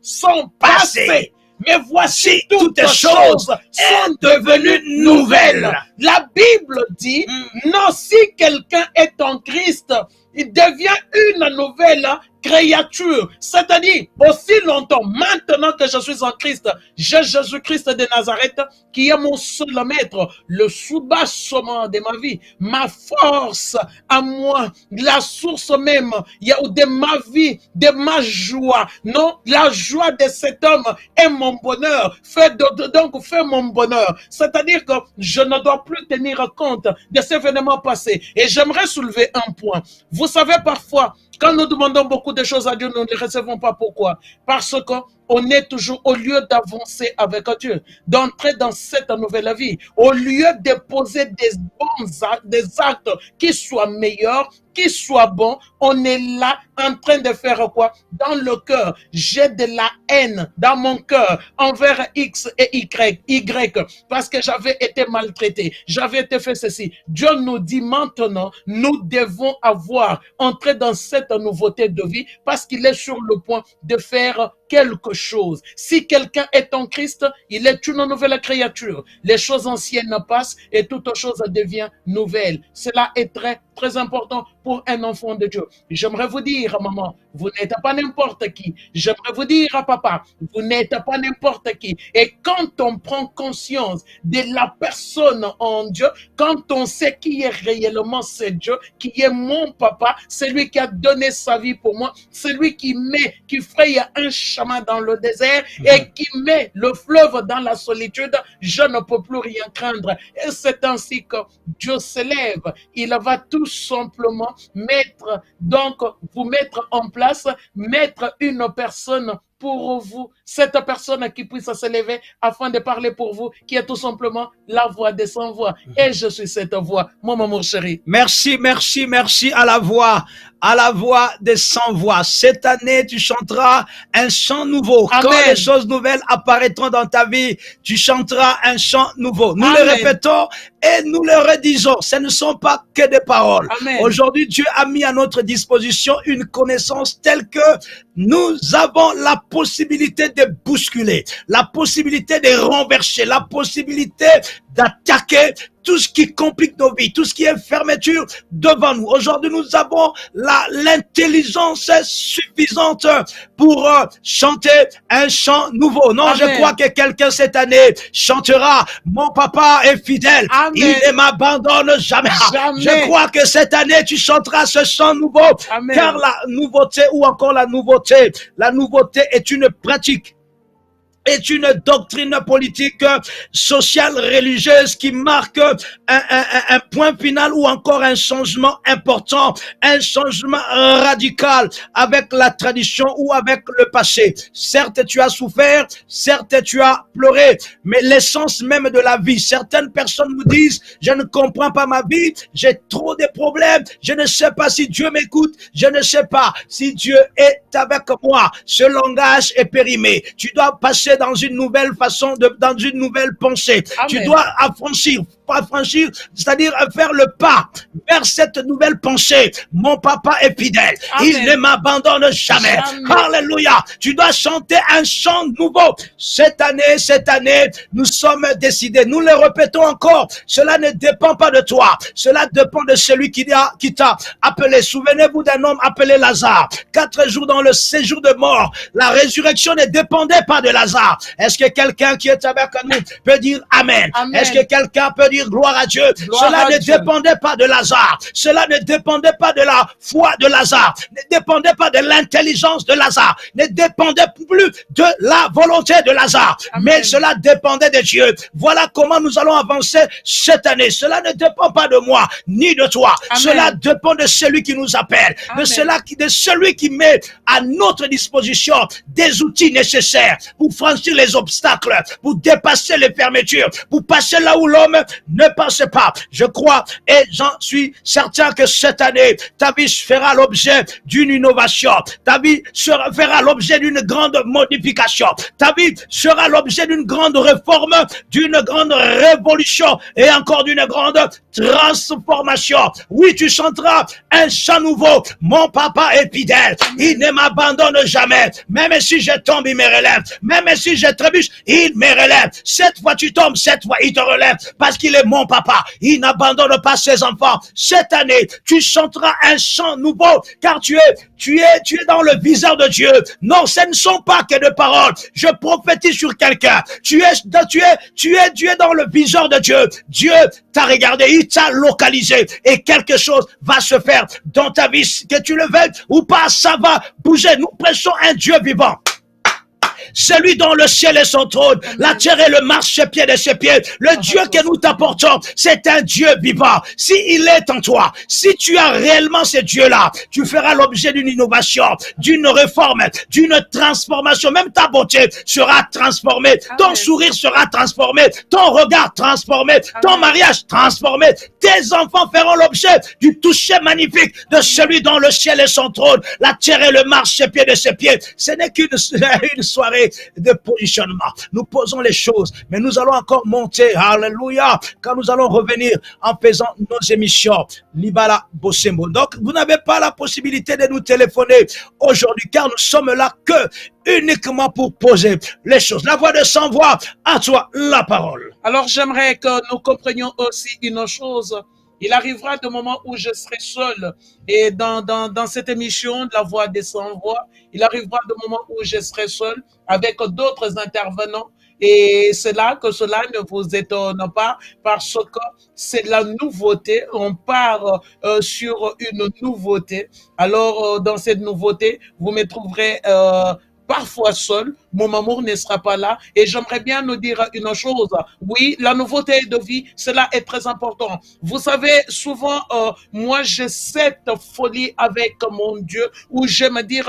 sont passées. Mais voici toutes choses sont devenues nouvelles. La Bible dit, non, si quelqu'un est en Christ, il devient une nouvelle créature. C'est-à-dire, aussi longtemps, maintenant que je suis en Christ, j'ai Jésus-Christ de Nazareth, qui est mon seul maître, le soubassement de ma vie, ma force à moi, la source même de ma vie, de ma joie. Non, la joie de cet homme est mon bonheur. Donc, fais mon bonheur. C'est-à-dire que je ne dois plus tenir compte de ces événements passés. Et j'aimerais soulever un point. Vous savez, parfois, quand nous demandons beaucoup de choses à Dieu, nous ne les recevons pas. Pourquoi? Parce qu'on est toujours, au lieu d'avancer avec Dieu, d'entrer dans cette nouvelle vie, au lieu de poser des bons actes, des actes qui soient meilleurs, qui soient bons, on est là en train de faire quoi? Dans le cœur, j'ai de la haine dans mon cœur envers X et Y, parce que j'avais été maltraité, j'avais été fait ceci. Dieu nous dit maintenant, nous devons entrer dans cette nouveauté de vie, parce qu'il est sur le point de faire quelque chose. Si quelqu'un est en Christ, il est une nouvelle créature. Les choses anciennes passent et toute chose devient nouvelle. Cela est très, très important pour un enfant de Dieu. J'aimerais vous dire, maman, vous n'êtes pas n'importe qui. J'aimerais vous dire, papa, vous n'êtes pas n'importe qui. Et quand on prend conscience de la personne en Dieu, quand on sait qui est réellement ce Dieu, qui est mon papa, celui qui a donné sa vie pour moi, celui qui fraye un chemin dans le désert et qui met le fleuve dans la solitude, je ne peux plus rien craindre. Et c'est ainsi que Dieu s'élève. Il va tout simplement vous mettre en place, mettre une personne pour vous, cette personne qui puisse s'élever afin de parler pour vous, qui est tout simplement la voix des sans voix. Et je suis cette voix, mon amour chéri. Merci, merci, merci à la voix des sans voix. Cette année, tu chanteras un chant nouveau. Amen. Quand les choses nouvelles apparaîtront dans ta vie, tu chanteras un chant nouveau. Nous Amen. le répétons et nous le redisons. Ce ne sont pas que des paroles. Aujourd'hui, Dieu a mis à notre disposition une connaissance telle que nous avons la possibilité de bousculer, la possibilité de renverser, la possibilité d'attaquer tout ce qui complique nos vies, tout ce qui est fermeture devant nous. Aujourd'hui, nous avons l'intelligence suffisante pour chanter un chant nouveau. Non, Amen. je crois que quelqu'un cette année chantera « Mon papa est fidèle, Amen. il ne m'abandonne jamais. » Jamais. Je crois que cette année, tu chanteras ce chant nouveau, Amen. car la nouveauté ou encore la nouveauté est une pratique, est une doctrine politique, sociale, religieuse qui marque un point final ou encore un changement important, un changement radical avec la tradition ou avec le passé. Certes, tu as souffert, certes, tu as pleuré, mais l'essence même de la vie, certaines personnes me disent, je ne comprends pas ma vie, j'ai trop de problèmes, je ne sais pas si Dieu m'écoute, je ne sais pas si Dieu est avec moi. Ce langage est périmé. Tu dois passer dans une nouvelle façon, dans une nouvelle pensée. Amen. Tu dois affranchir, c'est-à-dire faire le pas vers cette nouvelle pensée. Mon papa est fidèle. Amen. Il ne m'abandonne jamais. Alléluia. Tu dois chanter un chant nouveau. Cette année, nous sommes décidés. Nous le répétons encore. Cela ne dépend pas de toi. Cela dépend de celui qui t'a appelé. Souvenez-vous d'un homme appelé Lazare. 4 jours dans le séjour de mort. La résurrection ne dépendait pas de Lazare. Est-ce que quelqu'un qui est avec nous peut dire Amen? Amen. Est-ce que quelqu'un peut dire gloire à Dieu? Gloire Cela à ne Dieu. dépendait pas de Lazare. Cela ne dépendait pas de la foi de Lazare. Ne dépendait pas de l'intelligence de Lazare. Ne dépendait plus de la volonté de Lazare. Amen. Mais cela dépendait de Dieu. Voilà comment nous allons avancer cette année. Cela ne dépend pas de moi, ni de toi. Amen. Cela dépend de celui qui nous appelle. Amen. De celui qui met à notre disposition des outils nécessaires pour franchir les obstacles, pour dépasser les fermetures, pour passer là où l'homme ne passe pas. Je crois et j'en suis certain que cette année, ta vie fera l'objet d'une innovation. Ta vie fera l'objet d'une grande modification. Ta vie sera l'objet d'une grande réforme, d'une grande révolution et encore d'une grande transformation. Oui, tu chanteras un chant nouveau. Mon papa est fidèle. Il ne m'abandonne jamais. Même si je tombe, il me relève. Même si je trébuche, il me relève. Cette fois tu tombes, cette fois il te relève. Parce qu'il est mon papa. Il n'abandonne pas ses enfants. Cette année, tu chanteras un chant nouveau. Car tu es dans le viseur de Dieu. Non, ce ne sont pas que de paroles. Je prophétise sur quelqu'un. Tu es dans le viseur de Dieu. Dieu t'a regardé, il t'a localisé. Et quelque chose va se faire dans ta vie. Que tu le veuilles ou pas, ça va bouger. Nous prêchons un Dieu vivant. Celui dont le ciel est son trône, la terre est le marchepied de ses pieds. Le Dieu que nous t'apportons, c'est un Dieu vivant. Si il est en toi, si tu as réellement ce Dieu-là, tu feras l'objet d'une innovation, d'une réforme, d'une transformation. Même ta beauté sera transformée, ton sourire sera transformé, ton regard transformé, ton mariage transformé. Tes enfants feront l'objet du toucher magnifique de celui dont le ciel est son trône, la terre est le marchepied de ses pieds. Ce n'est qu'une soirée de positionnement. Nous posons les choses, mais nous allons encore monter. Alléluia. Quand nous allons revenir en faisant nos émissions. Libala Bosembo. Donc, vous n'avez pas la possibilité de nous téléphoner aujourd'hui, car nous sommes là que uniquement pour poser les choses. La voix de sans voix, à toi la parole. Alors, j'aimerais que nous comprenions aussi une chose. Il arrivera des moments où je serai seul. Et dans cette émission de la voix des sans voix, il arrivera des moments où je serai seul avec d'autres intervenants. Et c'est là que cela ne vous étonne pas parce que c'est la nouveauté. On part sur une nouveauté. Alors, dans cette nouveauté, vous me trouverez parfois seul, mon amour ne sera pas là. Et j'aimerais bien nous dire une chose. Oui, la nouveauté de vie, cela est très important. Vous savez, souvent, moi, j'ai cette folie avec mon Dieu où je me dire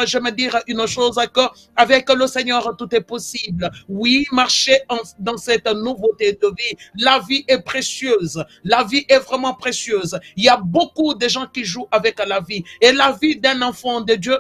une chose, qu'avec le Seigneur, tout est possible. Oui, marcher dans cette nouveauté de vie. La vie est précieuse. La vie est vraiment précieuse. Il y a beaucoup de gens qui jouent avec la vie. Et la vie d'un enfant de Dieu,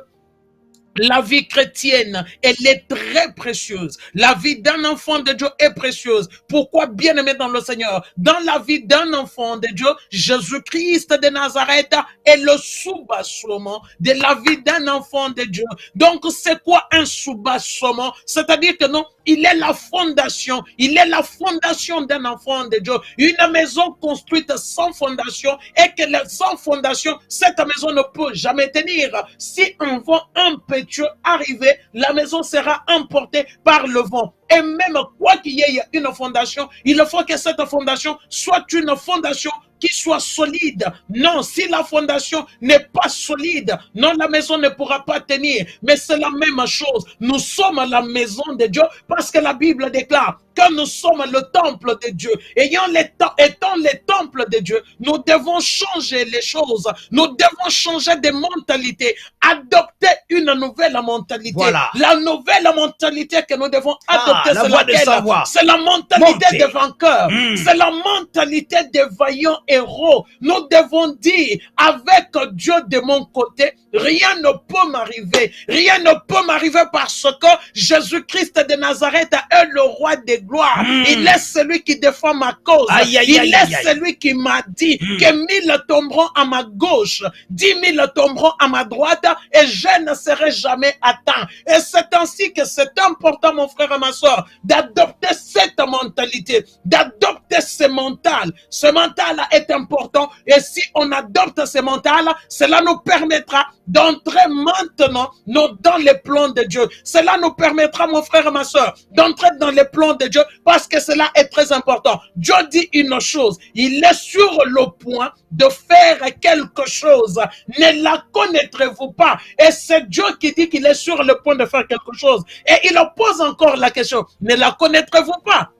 La vie chrétienne, elle est très précieuse. La vie d'un enfant de Dieu est précieuse. Pourquoi, bien-aimé dans le Seigneur, dans la vie d'un enfant de Dieu, Jésus-Christ de Nazareth est le soubassement de la vie d'un enfant de Dieu. Donc, c'est quoi un soubassement? C'est-à-dire que non, il est la fondation. Il est la fondation d'un enfant de Dieu. Une maison construite sans fondation et que sans fondation, cette maison ne peut jamais tenir. Si un vent impétueux arriver, la maison sera emportée par le vent. Et même quoi qu'il y ait une fondation, il faut que cette fondation soit une fondation qui soit solide. Non, si la fondation n'est pas solide, non, la maison ne pourra pas tenir. Mais c'est la même chose. Nous sommes la maison de Dieu parce que la Bible déclare que nous sommes le temple de Dieu. Étant les temples de Dieu, nous devons changer les choses. Nous devons changer de mentalité, adopter une nouvelle mentalité. Voilà. La nouvelle mentalité que nous devons adopter, la c'est voie de laquelle? savoir. C'est la mentalité Monter. des vainqueurs. C'est la mentalité des vaillants héros. Nous devons dire, avec Dieu de mon côté, rien ne peut m'arriver. Rien ne peut m'arriver parce que Jésus-Christ de Nazareth est le roi des gloires. Il est celui qui défend ma cause. Il est celui qui m'a dit que 1000 tomberont à ma gauche, 10 000 tomberont à ma droite et je ne serai jamais atteint. Et c'est ainsi que c'est important, mon frère et ma soeur, d'adopter cette mentalité, d'adopter ce mental. Ce mental est important et si on adopte ce mental, cela nous permettra d'entrer maintenant dans les plans de Dieu. Cela nous permettra, mon frère et ma soeur, d'entrer dans les plans de Dieu parce que cela est très important. Dieu dit une chose, il est sur le point de faire quelque chose. Ne la connaîtrez-vous pas? Et c'est Dieu qui dit qu'il est sur le point de faire quelque chose. Et il pose encore la question, ne la connaîtrez-vous pas?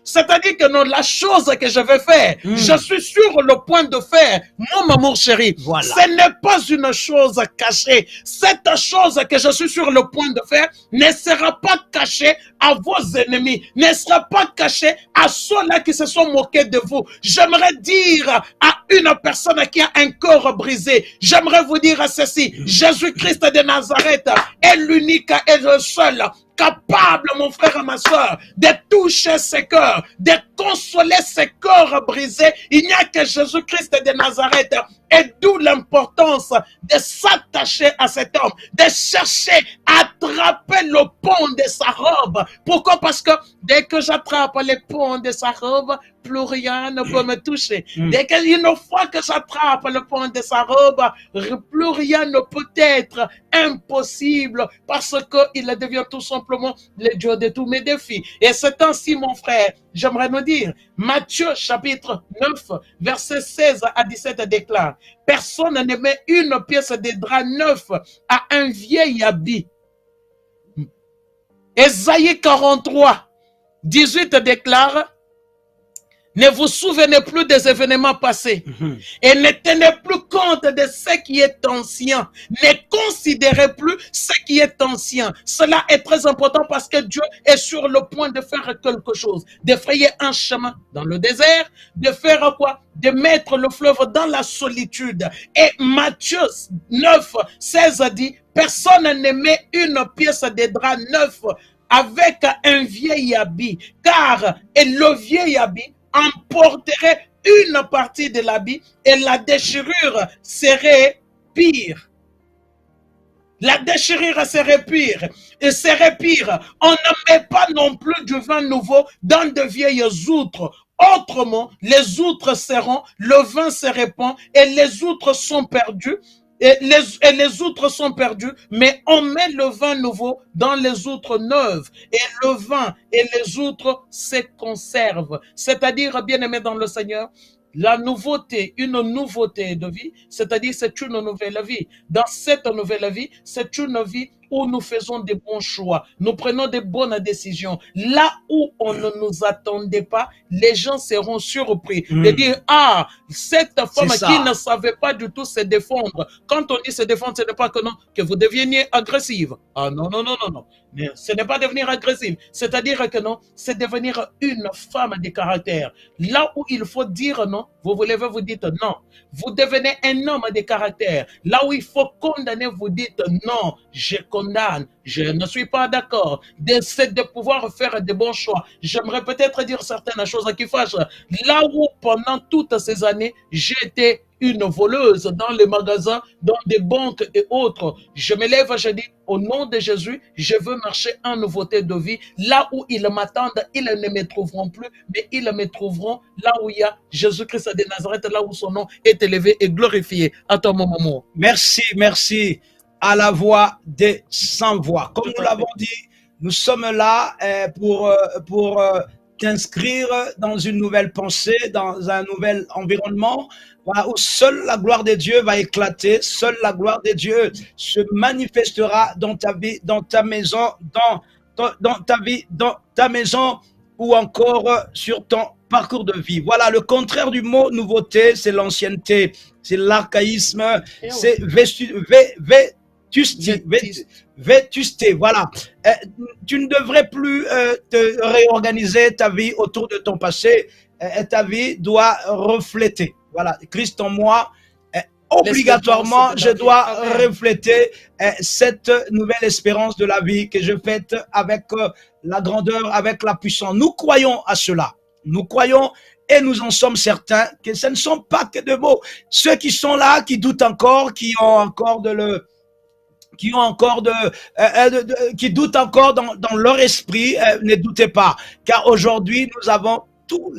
C'est-à-dire que non, la chose que je vais faire, je suis sur le point de faire, mon amour chéri. Voilà. Ce n'est pas une chose cachée. Cette chose que je suis sur le point de faire ne sera pas cachée à vos ennemis, ne sera pas cachée à ceux-là qui se sont moqués de vous. J'aimerais dire à une personne qui a un cœur brisé, j'aimerais vous dire ceci, Jésus-Christ de Nazareth est l'unique et le seul capable, mon frère et ma soeur, de toucher ses cœurs, de consoler ses cœurs brisés. Il n'y a que Jésus-Christ de Nazareth. Et d'où l'importance de s'attacher à cet homme, de chercher à attraper le pont de sa robe. Pourquoi? Parce que dès que j'attrape le pont de sa robe, plus rien ne peut me toucher. Dès qu'une fois que j'attrape le pont de sa robe, plus rien ne peut être impossible parce qu'il devient tout simplement le Dieu de tous mes défis. Et c'est ainsi, mon frère, j'aimerais nous dire, Matthieu chapitre 9, verset 16 à 17 déclare, personne ne met une pièce de drap neuf à un vieil habit. Ésaïe 43, 18 déclare, ne vous souvenez plus des événements passés et ne tenez plus compte de ce qui est ancien. Ne considérez plus ce qui est ancien. Cela est très important parce que Dieu est sur le point de faire quelque chose, de frayer un chemin dans le désert, de faire quoi? De mettre le fleuve dans la solitude. Et Matthieu 9, 16 dit, personne ne met une pièce de drap neuf avec un vieil habit, car le vieil habit emporterait une partie de l'habit et la déchirure serait pire. La déchirure serait pire. Et serait pire. On ne met pas non plus du vin nouveau dans de vieilles outres. Autrement, les outres seront, le vin se répand et les outres sont perdues. Et les outres sont perdues, mais on met le vin nouveau dans les outres neuves. Et le vin et les outres se conservent. C'est-à-dire, bien-aimé dans le Seigneur, la nouveauté, une nouveauté de vie, c'est-à-dire c'est une nouvelle vie. Dans cette nouvelle vie, c'est une vie où nous faisons des bons choix, nous prenons des bonnes décisions. Là où on ne nous attendait pas, les gens seront surpris de dire, ah, cette femme qui ne savait pas du tout se défendre. Quand on dit se défendre, ce n'est pas que non, que vous deveniez agressive. Ah non, non, non, non, non. Mais ce n'est pas devenir agressive. C'est-à-dire que non, c'est devenir une femme de caractère. Là où il faut dire non, vous vous levez, vous dites non. Vous devenez un homme de caractère. Là où il faut condamner, vous dites non, je condamne. condamne. Je ne suis pas d'accord. C'est de pouvoir faire de bons choix. J'aimerais peut-être dire certaines choses qui fâchent. Là où pendant toutes ces années, j'étais une voleuse dans les magasins, dans des banques et autres. Je me lève, je dis, au nom de Jésus, je veux marcher en nouveauté de vie. Là où ils m'attendent, ils ne me trouveront plus, mais ils me trouveront là où il y a Jésus-Christ de Nazareth, là où son nom est élevé et glorifié. À toi, mon maman. Merci, merci à la voix des sans-voix. Comme nous l'avons dit, nous sommes là pour t'inscrire dans une nouvelle pensée, dans un nouvel environnement, voilà, où seule la gloire de Dieu va éclater, seule la gloire de Dieu se manifestera dans ta vie, dans ta maison, dans ta vie, dans ta maison ou encore sur ton parcours de vie. Voilà, le contraire du mot nouveauté, c'est l'ancienneté, c'est l'archaïsme, c'est vétusté, voilà. Tu ne devrais plus te réorganiser ta vie autour de ton passé. Ta vie doit refléter. Voilà, Christ en moi, obligatoirement, je dois refléter cette nouvelle espérance de la vie que je fête avec la grandeur, avec la puissance. Nous croyons à cela. Nous croyons et nous en sommes certains que ce ne sont pas que de mots. Ceux qui sont là, qui doutent encore, qui doutent encore dans leur esprit, ne doutez pas, car aujourd'hui nous avons tous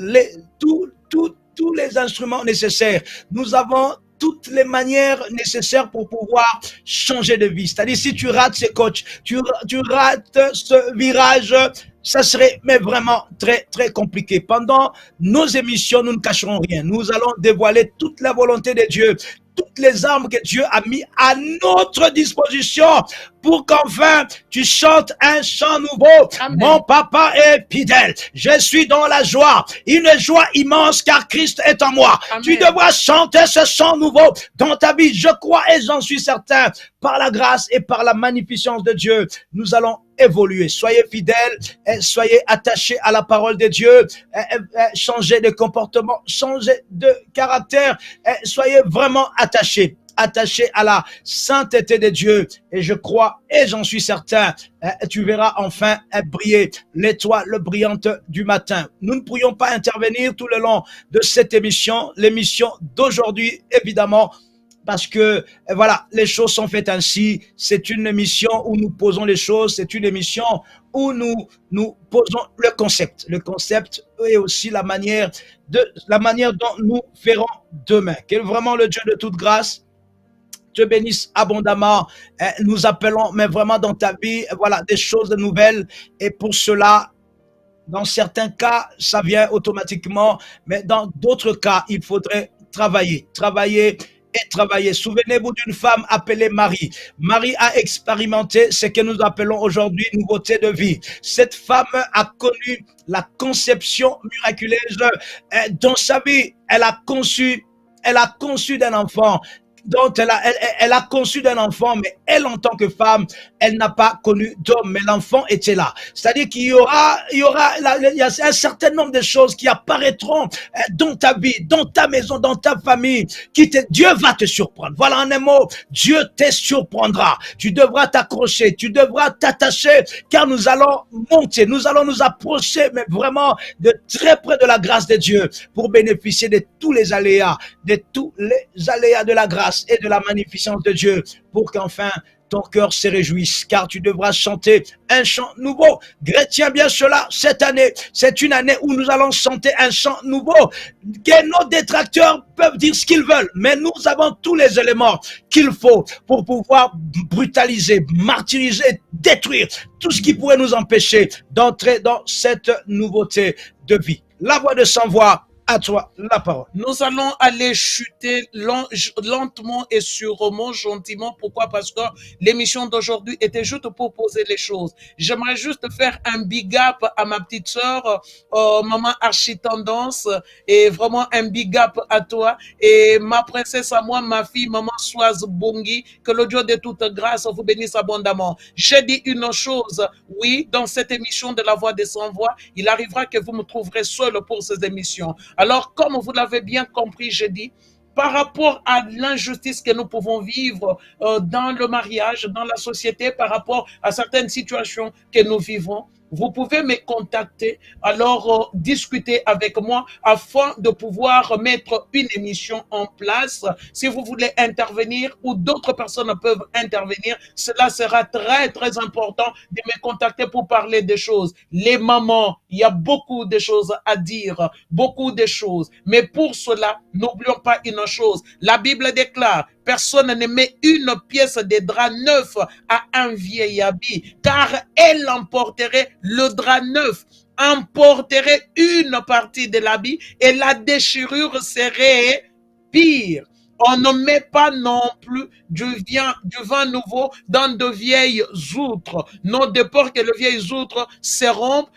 les instruments nécessaires. Nous avons toutes les manières nécessaires pour pouvoir changer de vie. C'est-à-dire, si tu rates ce coach, tu rates ce virage, ça serait mais vraiment très, très compliqué. Pendant nos émissions, nous ne cacherons rien. Nous allons dévoiler toute la volonté de Dieu, toutes les armes que Dieu a mis à notre disposition pour qu'enfin tu chantes un chant nouveau. Amen. Mon papa est fidèle. Je suis dans la joie, une joie immense car Christ est en moi. Amen. Tu devras chanter ce chant nouveau dans ta vie. Je crois et j'en suis certain, par la grâce et par la magnificence de Dieu, nous allons évoluer. Soyez fidèles, soyez attachés à la parole de Dieu, changez de comportement, changez de caractère, soyez vraiment attachés à la sainteté de Dieu. Et je crois et j'en suis certain, tu verras enfin briller l'étoile brillante du matin. Nous ne pourrions pas intervenir tout le long de cette émission, l'émission d'aujourd'hui évidemment, parce que voilà, les choses sont faites ainsi. C'est une émission où nous posons les choses, c'est une émission où nous posons le concept. Le concept est aussi la manière dont nous ferons demain. Que vraiment le Dieu de toute grâce te bénisse abondamment. Nous appelons, mais vraiment dans ta vie, voilà, des choses nouvelles. Et pour cela, dans certains cas, ça vient automatiquement, mais dans d'autres cas, il faudrait travailler. Souvenez-vous d'une femme appelée Marie. Marie a expérimenté ce que nous appelons aujourd'hui nouveauté de vie. Cette femme a connu la conception miraculeuse dans sa vie. Elle a conçu d'un enfant. Donc, elle a conçu d'un enfant, mais elle, en tant que femme, elle n'a pas connu d'homme, mais l'enfant était là. C'est-à-dire qu'il y aura il y a un certain nombre de choses qui apparaîtront dans ta vie, dans ta maison, dans ta famille, Dieu va te surprendre. Voilà en un mot, Dieu te surprendra. Tu devras t'accrocher, tu devras t'attacher, car nous allons monter, nous allons nous approcher, mais vraiment de très près de la grâce de Dieu, pour bénéficier de tous les aléas de la grâce et de la magnificence de Dieu, pour qu'enfin ton cœur se réjouisse, car tu devras chanter un chant nouveau. Retiens bien cela, cette année, c'est une année où nous allons chanter un chant nouveau. Que nos détracteurs peuvent dire ce qu'ils veulent, mais nous avons tous les éléments qu'il faut pour pouvoir brutaliser, martyriser, détruire tout ce qui pourrait nous empêcher d'entrer dans cette nouveauté de vie. La voix de sans voix. À toi la parole. Nous allons aller chuter lentement et sûrement, gentiment. Pourquoi? Parce que l'émission d'aujourd'hui était juste pour poser les choses. J'aimerais juste faire un big up à ma petite sœur, maman Architendance, et vraiment un big up à toi. Et ma princesse à moi, ma fille, maman Soise Bongi, que le Dieu de toute grâce vous bénisse abondamment. J'ai dit une chose, oui, dans cette émission de la voix des sans voix, il arrivera que vous me trouverez seul pour ces émissions. Alors, comme vous l'avez bien compris, j'ai dit, par rapport à l'injustice que nous pouvons vivre dans le mariage, dans la société, par rapport à certaines situations que nous vivons, vous pouvez me contacter, alors discuter avec moi afin de pouvoir mettre une émission en place. Si vous voulez intervenir ou d'autres personnes peuvent intervenir, cela sera très, très important de me contacter pour parler des choses. Les mamans, il y a beaucoup de choses à dire, beaucoup de choses. Mais pour cela, n'oublions pas une chose. La Bible déclare, personne ne met une pièce de drap neuf à un vieil habit, car elle emporterait le drap neuf, emporterait une partie de l'habit et la déchirure serait pire. On ne met pas non plus du vin nouveau dans de vieilles outres. Non, de peur que le vieil outre se rompe,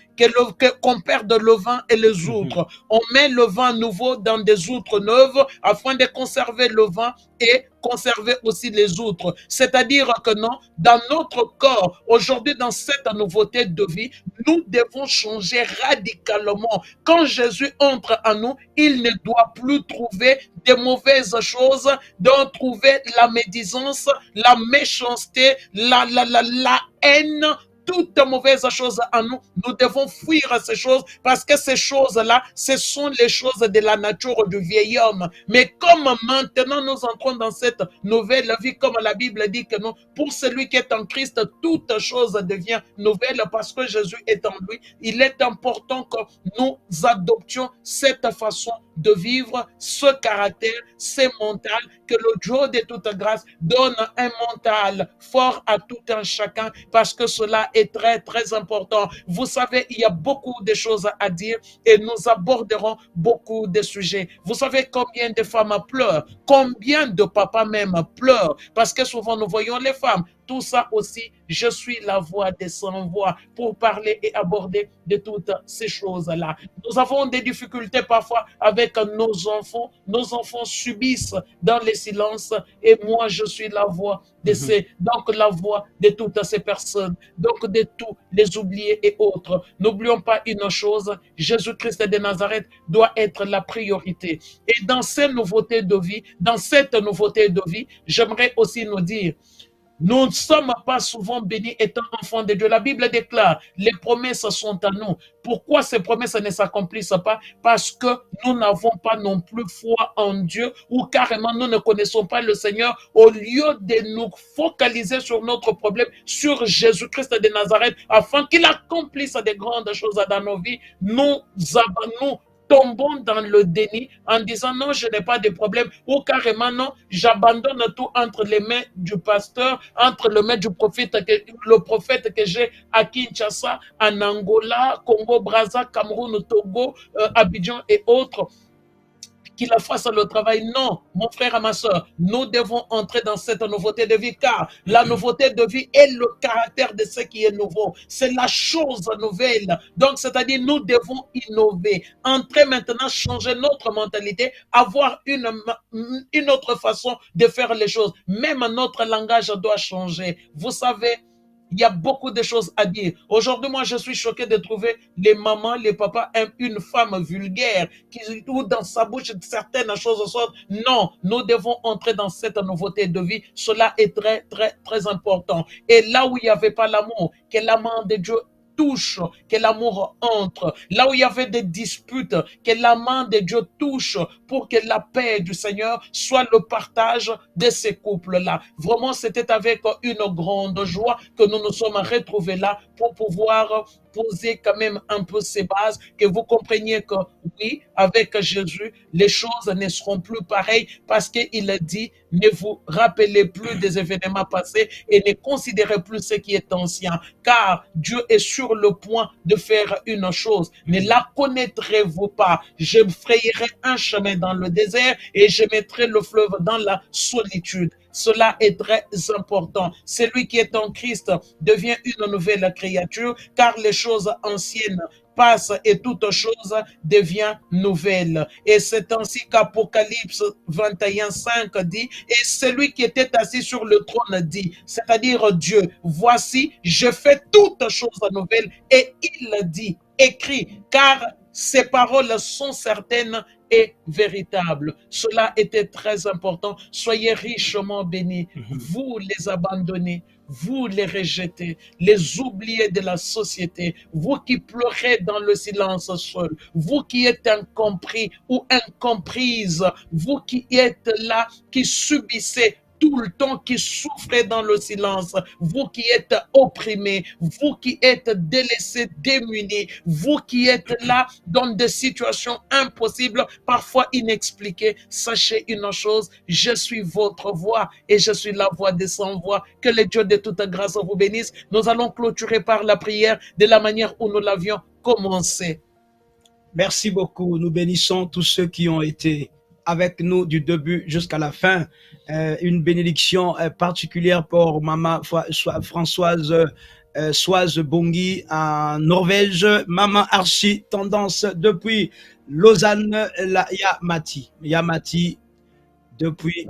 qu'on perde le vin et les outres. On met le vin nouveau dans des outres neuves afin de conserver le vin et conserver aussi les outres. C'est-à-dire que non, dans notre corps, aujourd'hui, dans cette nouveauté de vie, nous devons changer radicalement. Quand Jésus entre en nous, il ne doit plus trouver des mauvaises choses, donc trouver la médisance, la méchanceté, la haine, toute mauvaise chose en nous, nous devons fuir ces choses parce que ces choses-là, ce sont les choses de la nature du vieil homme. Mais comme maintenant nous entrons dans cette nouvelle vie, comme la Bible dit que non, pour celui qui est en Christ, toute chose devient nouvelle parce que Jésus est en lui. Il est important que nous adoptions cette façon de vivre, ce caractère, ce mental, que le Dieu de toute grâce donne un mental fort à tout un chacun parce que cela est très, très important. Vous savez, il y a beaucoup de choses à dire et nous aborderons beaucoup de sujets. Vous savez combien de femmes pleurent, combien de papas même pleurent parce que souvent nous voyons les femmes. Tout ça aussi, je suis la voix des sans-voix pour parler et aborder de toutes ces choses-là. Nous avons des difficultés parfois avec nos enfants. Nos enfants subissent dans le silence et moi, je suis la voix de ces, donc la voix de toutes ces personnes, donc de tous les oubliés et autres. N'oublions pas une chose, Jésus-Christ de Nazareth doit être la priorité. Et dans ces nouveautés de vie, dans cette nouveauté de vie, j'aimerais aussi nous dire, nous ne sommes pas souvent bénis étant enfants de Dieu. La Bible déclare, les promesses sont à nous. Pourquoi ces promesses ne s'accomplissent pas? Parce que nous n'avons pas non plus foi en Dieu ou carrément nous ne connaissons pas le Seigneur. Au lieu de nous focaliser sur notre problème, sur Jésus-Christ de Nazareth, afin qu'il accomplisse des grandes choses dans nos vies, nous tombons dans le déni en disant non, je n'ai pas de problème ou carrément non, j'abandonne tout entre les mains du pasteur, entre les mains du prophète, le prophète que j'ai à Kinshasa, en Angola, Congo, Brazza, Cameroun, Togo, Abidjan et autres. Qu'il fasse le travail. Non, mon frère et ma soeur, nous devons entrer dans cette nouveauté de vie car la nouveauté de vie est le caractère de ce qui est nouveau. C'est la chose nouvelle. Donc, c'est-à-dire, nous devons innover, entrer maintenant, changer notre mentalité, avoir une autre façon de faire les choses. Même notre langage doit changer. Vous savez, il y a beaucoup de choses à dire. Aujourd'hui, moi, je suis choqué de trouver les mamans, les papas, une femme vulgaire où dans sa bouche certaines choses sortent. Non, nous devons entrer dans cette nouveauté de vie. Cela est très, très, très important. Et là où il n'y avait pas l'amour, que l'amour de Dieu touche, que l'amour entre. Là où il y avait des disputes, que la main de Dieu touche pour que la paix du Seigneur soit le partage de ces couples-là. Vraiment, c'était avec une grande joie que nous nous sommes retrouvés là pour pouvoir poser quand même un peu ces bases, que vous compreniez que oui, avec Jésus, les choses ne seront plus pareilles parce qu'il a dit, ne vous rappelez plus des événements passés et ne considérez plus ce qui est ancien, car Dieu est sur le point de faire une chose. Ne la connaîtrez-vous pas? Je frayerai un chemin dans le désert et je mettrai le fleuve dans la solitude. Cela est très important. Celui qui est en Christ devient une nouvelle créature, car les choses anciennes passent et toute chose devient nouvelle. Et c'est ainsi qu'Apocalypse 21:5 dit, et celui qui était assis sur le trône dit, c'est-à-dire Dieu, voici, je fais toute chose nouvelle. Et il dit, écrit, car ces paroles sont certaines et véritable. Cela était très important. Soyez richement bénis. Vous les abandonnez, vous les rejetez, les oubliés de la société, vous qui pleurez dans le silence seul, vous qui êtes incompris ou incomprises, vous qui êtes là, qui subissez tout le temps, qui souffrez dans le silence, vous qui êtes opprimés, vous qui êtes délaissés, démunis, vous qui êtes là dans des situations impossibles, parfois inexpliquées, sachez une chose, je suis votre voix et je suis la voix des sans-voix. Que le Dieu de toute grâce vous bénisse. Nous allons clôturer par la prière de la manière où nous l'avions commencé. Merci beaucoup. Nous bénissons tous ceux qui ont été avec nous du début jusqu'à la fin. Une bénédiction particulière pour Maman Françoise Soise Bongi en Norvège. Maman Archie Tendance depuis Lausanne, la Yamati depuis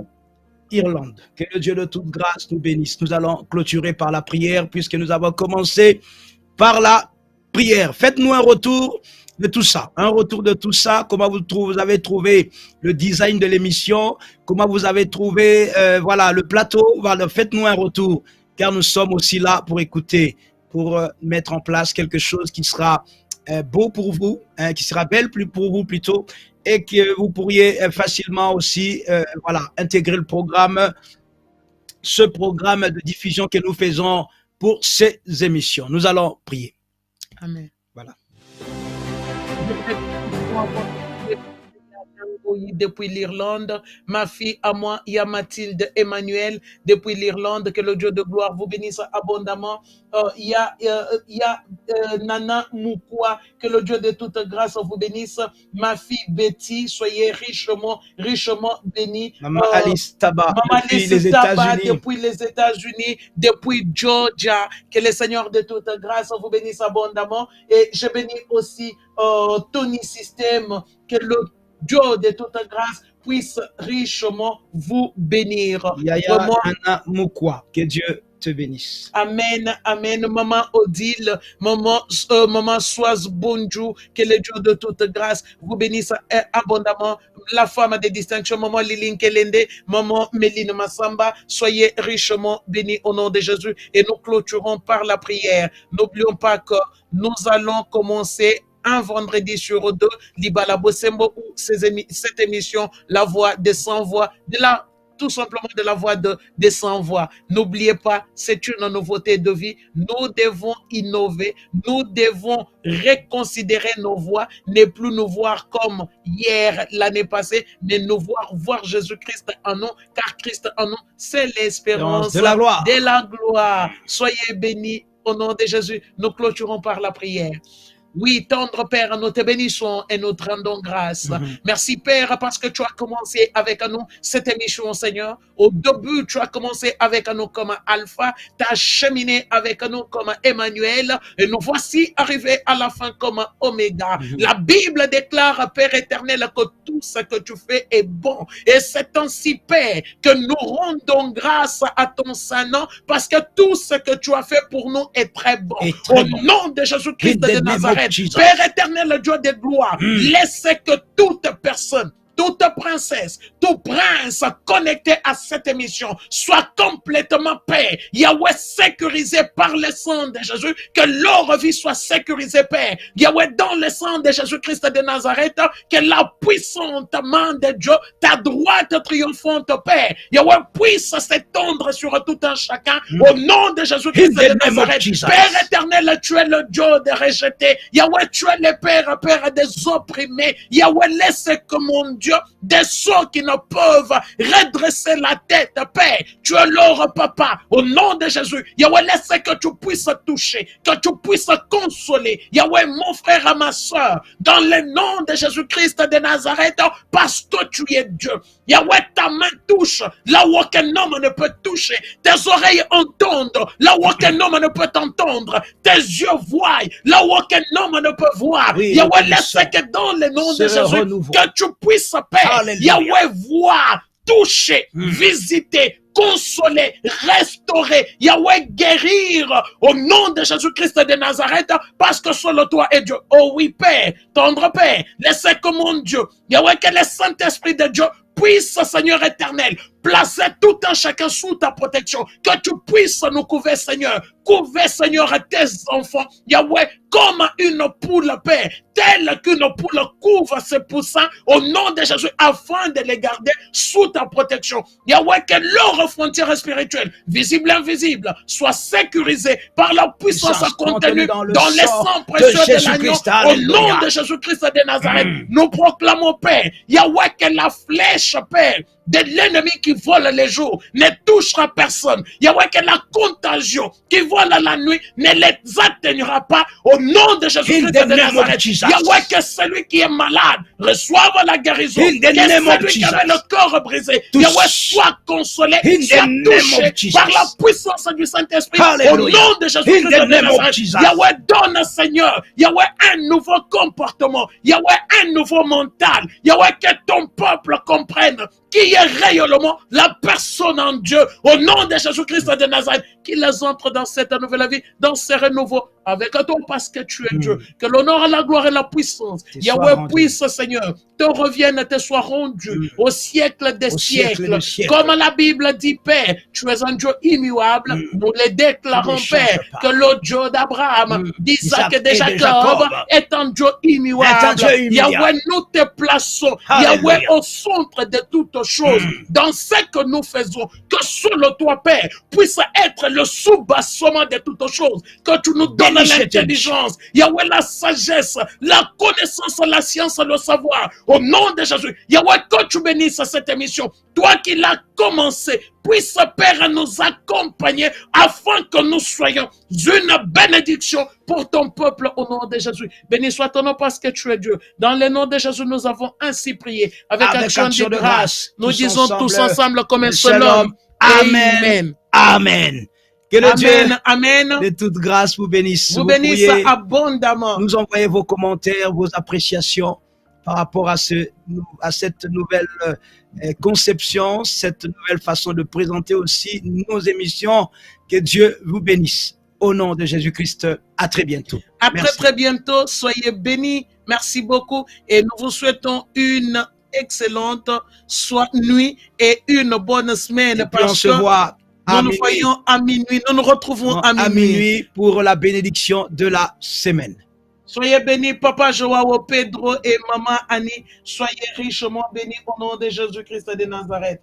Irlande. Que le Dieu de toute grâce nous bénisse. Nous allons clôturer par la prière puisque nous avons commencé par la prière. Faites-nous un retour de tout ça, un retour de tout ça, comment vous avez trouvé le design de l'émission, comment vous avez trouvé voilà, le plateau, voilà, faites-nous un retour, car nous sommes aussi là pour écouter, pour mettre en place quelque chose qui sera beau pour vous, qui sera belle pour vous plutôt, et que vous pourriez facilement aussi voilà, intégrer le programme, ce programme de diffusion que nous faisons pour ces émissions. Nous allons prier. Amen. Voilà. Depuis l'Irlande, ma fille à moi, il y a Mathilde Emmanuel depuis l'Irlande, que le Dieu de gloire vous bénisse abondamment. Il y a Nana Moukwa, que le Dieu de toute grâce vous bénisse. Ma fille Betty, soyez richement bénie. Maman Alice Taba, Maman depuis Alice les Taba, États-Unis. depuis les États-Unis, depuis Georgia, que le Seigneur de toute grâce vous bénisse abondamment. Et je bénis aussi Tony System, que le Dieu de toute grâce puisse richement vous bénir. Yaya Nana Moukwa, que Dieu te bénisse. Amen, amen. Maman Odile, maman Soise Bonjou, que le Dieu de toute grâce vous bénisse abondamment. La femme de distinction, maman Liline Kelende, maman Méline Massamba, soyez richement bénis au nom de Jésus. Et nous clôturons par la prière. N'oublions pas que nous allons commencer un vendredi sur deux, Libala Bosembo, ou cette émission, La Voix des Sans-Voix, tout simplement de la voix des sans-voix. N'oubliez pas, c'est une nouveauté de vie. Nous devons innover. Nous devons reconsidérer nos voix, ne plus nous voir comme hier, l'année passée, mais nous voir Jésus-Christ en nous, car Christ en nous, c'est l'espérance de la gloire. De la gloire. Soyez bénis au nom de Jésus. Nous clôturons par la prière. Oui, tendre Père, nous te bénissons et nous te rendons grâce. Merci Père, parce que tu as commencé avec nous cette émission, Seigneur. Au début, tu as commencé avec nous comme Alpha, tu as cheminé avec nous comme Emmanuel, et nous voici arrivés à la fin comme Oméga. La Bible déclare, Père éternel, que tout ce que tu fais est bon. Et c'est ainsi, Père, que nous rendons grâce à ton Saint-Nom, parce que tout ce que tu as fait pour nous est très bon. Au nom de Jésus-Christ de Nazareth, Père éternel, Dieu de gloire, laissez que toute personne, toute princesse, tout prince connecté à cette émission soit complètement paix. Yahweh sécurisé par le sang de Jésus, que leur vie soit sécurisée, Père. Yahweh, dans le sang de Jésus-Christ de Nazareth, que la puissante main de Dieu, ta droite triomphante, Père, Yahweh puisse s'étendre sur tout un chacun au nom de Jésus-Christ de Nazareth. Père éternel, tu es le Dieu des rejetés. Yahweh, tu es le Père des opprimés. Yahweh, laisse que mon Dieu, des ceux qui ne peuvent redresser la tête, Père, tu es leur papa, au nom de Jésus. Yahweh, laisse que tu puisses toucher, que tu puisses consoler, Yahweh, mon frère et ma soeur, dans le nom de Jésus-Christ de Nazareth, parce que tu es Dieu. Yahweh, ta main touche là où aucun homme ne peut toucher, tes oreilles entendent là où aucun homme ne peut entendre, tes yeux voient là où aucun homme ne peut voir. Oui, Yahweh, laisse que dans le nom de Jésus, que tu puisses, Père, Yahweh, voir, toucher, visiter, consoler, restaurer, Yahweh guérir au nom de Jésus-Christ de Nazareth, parce que seul toi est Dieu. Oh oui, Père, tendre Père, laissez que mon Dieu, Yahweh, que le Saint-Esprit de Dieu puisse, Seigneur éternel, placer tout un chacun sous ta protection, que tu puisses nous couvrir, Seigneur. Couvrir, Seigneur, tes enfants, Yahweh, comme une poule, Père, telle qu'une poule couvre ses poussins au nom de Jésus, afin de les garder sous ta protection. Yahweh, que leur frontière spirituelle, visible et invisible, soit sécurisée par la puissance contenue dans le sang précieux de l'agneau, au nom de Jésus-Christ de Nazareth. Nous proclamons, Père, Yahweh, que la flèche, Père, de l'ennemi qui vole les jours ne touchera personne. Yahweh, que la contagion qui vole la nuit ne les atteindra pas au nom de Jésus-Christ de Nazareth. Yahweh, que celui qui est malade reçoive la guérison. Que celui qui avait le corps brisé, Yahweh, soit consolé, soit touché par la puissance du Saint-Esprit au nom de Jésus-Christ de Nazareth. Yahweh, donne, Seigneur, Yahweh, un nouveau comportement, Yahweh, un nouveau mental. Yahweh, que ton peuple comprenne qui est réellement la personne en Dieu, au nom de Jésus-Christ de Nazareth, qui les entre dans cette nouvelle vie, dans ce renouveau, avec toi parce que tu es Dieu. Que l'honneur, la gloire et la puissance, Yahweh, puisse, Seigneur, te reviennent, te soient rendus au siècle des siècles. Comme la Bible dit, Père, tu es un Dieu immuable. Nous les déclarons, Père, que le Dieu d'Abraham, d'Isaac et de Jacob est un Dieu immuable. Yahweh, nous te plaçons, Yahweh, au centre de toutes choses, dans ce que nous faisons, que seul toi, Père, puisse être le soubassement de toutes choses, que tu nous donnes l'intelligence, Yahweh, la sagesse, la connaissance, la science, le savoir, au nom de Jésus. Yahweh, que tu bénisses cette émission, toi qui l'as commencé, puisse, Père, nous accompagner afin que nous soyons une bénédiction pour ton peuple au nom de Jésus. Béni soit ton nom parce que tu es Dieu. Dans le nom de Jésus, nous avons ainsi prié avec action de grâce. Nous disons tous ensemble comme un seul homme. Amen. Amen. Que le Dieu Amen. de toute grâce vous bénisse. Vous bénisse abondamment. Nous envoyez vos commentaires, vos appréciations par rapport à cette nouvelle conception, cette nouvelle façon de présenter aussi nos émissions. Que Dieu vous bénisse. Au nom de Jésus-Christ, à très bientôt. À très bientôt. Soyez bénis. Merci beaucoup. Et nous vous souhaitons une excellente nuit et une bonne semaine. Et puis on se voit nous nous voyons à minuit. Nous nous retrouvons à minuit pour la bénédiction de la semaine. Soyez bénis, Papa Joao Pedro et Maman Annie. Soyez richement bénis au nom de Jésus-Christ de Nazareth.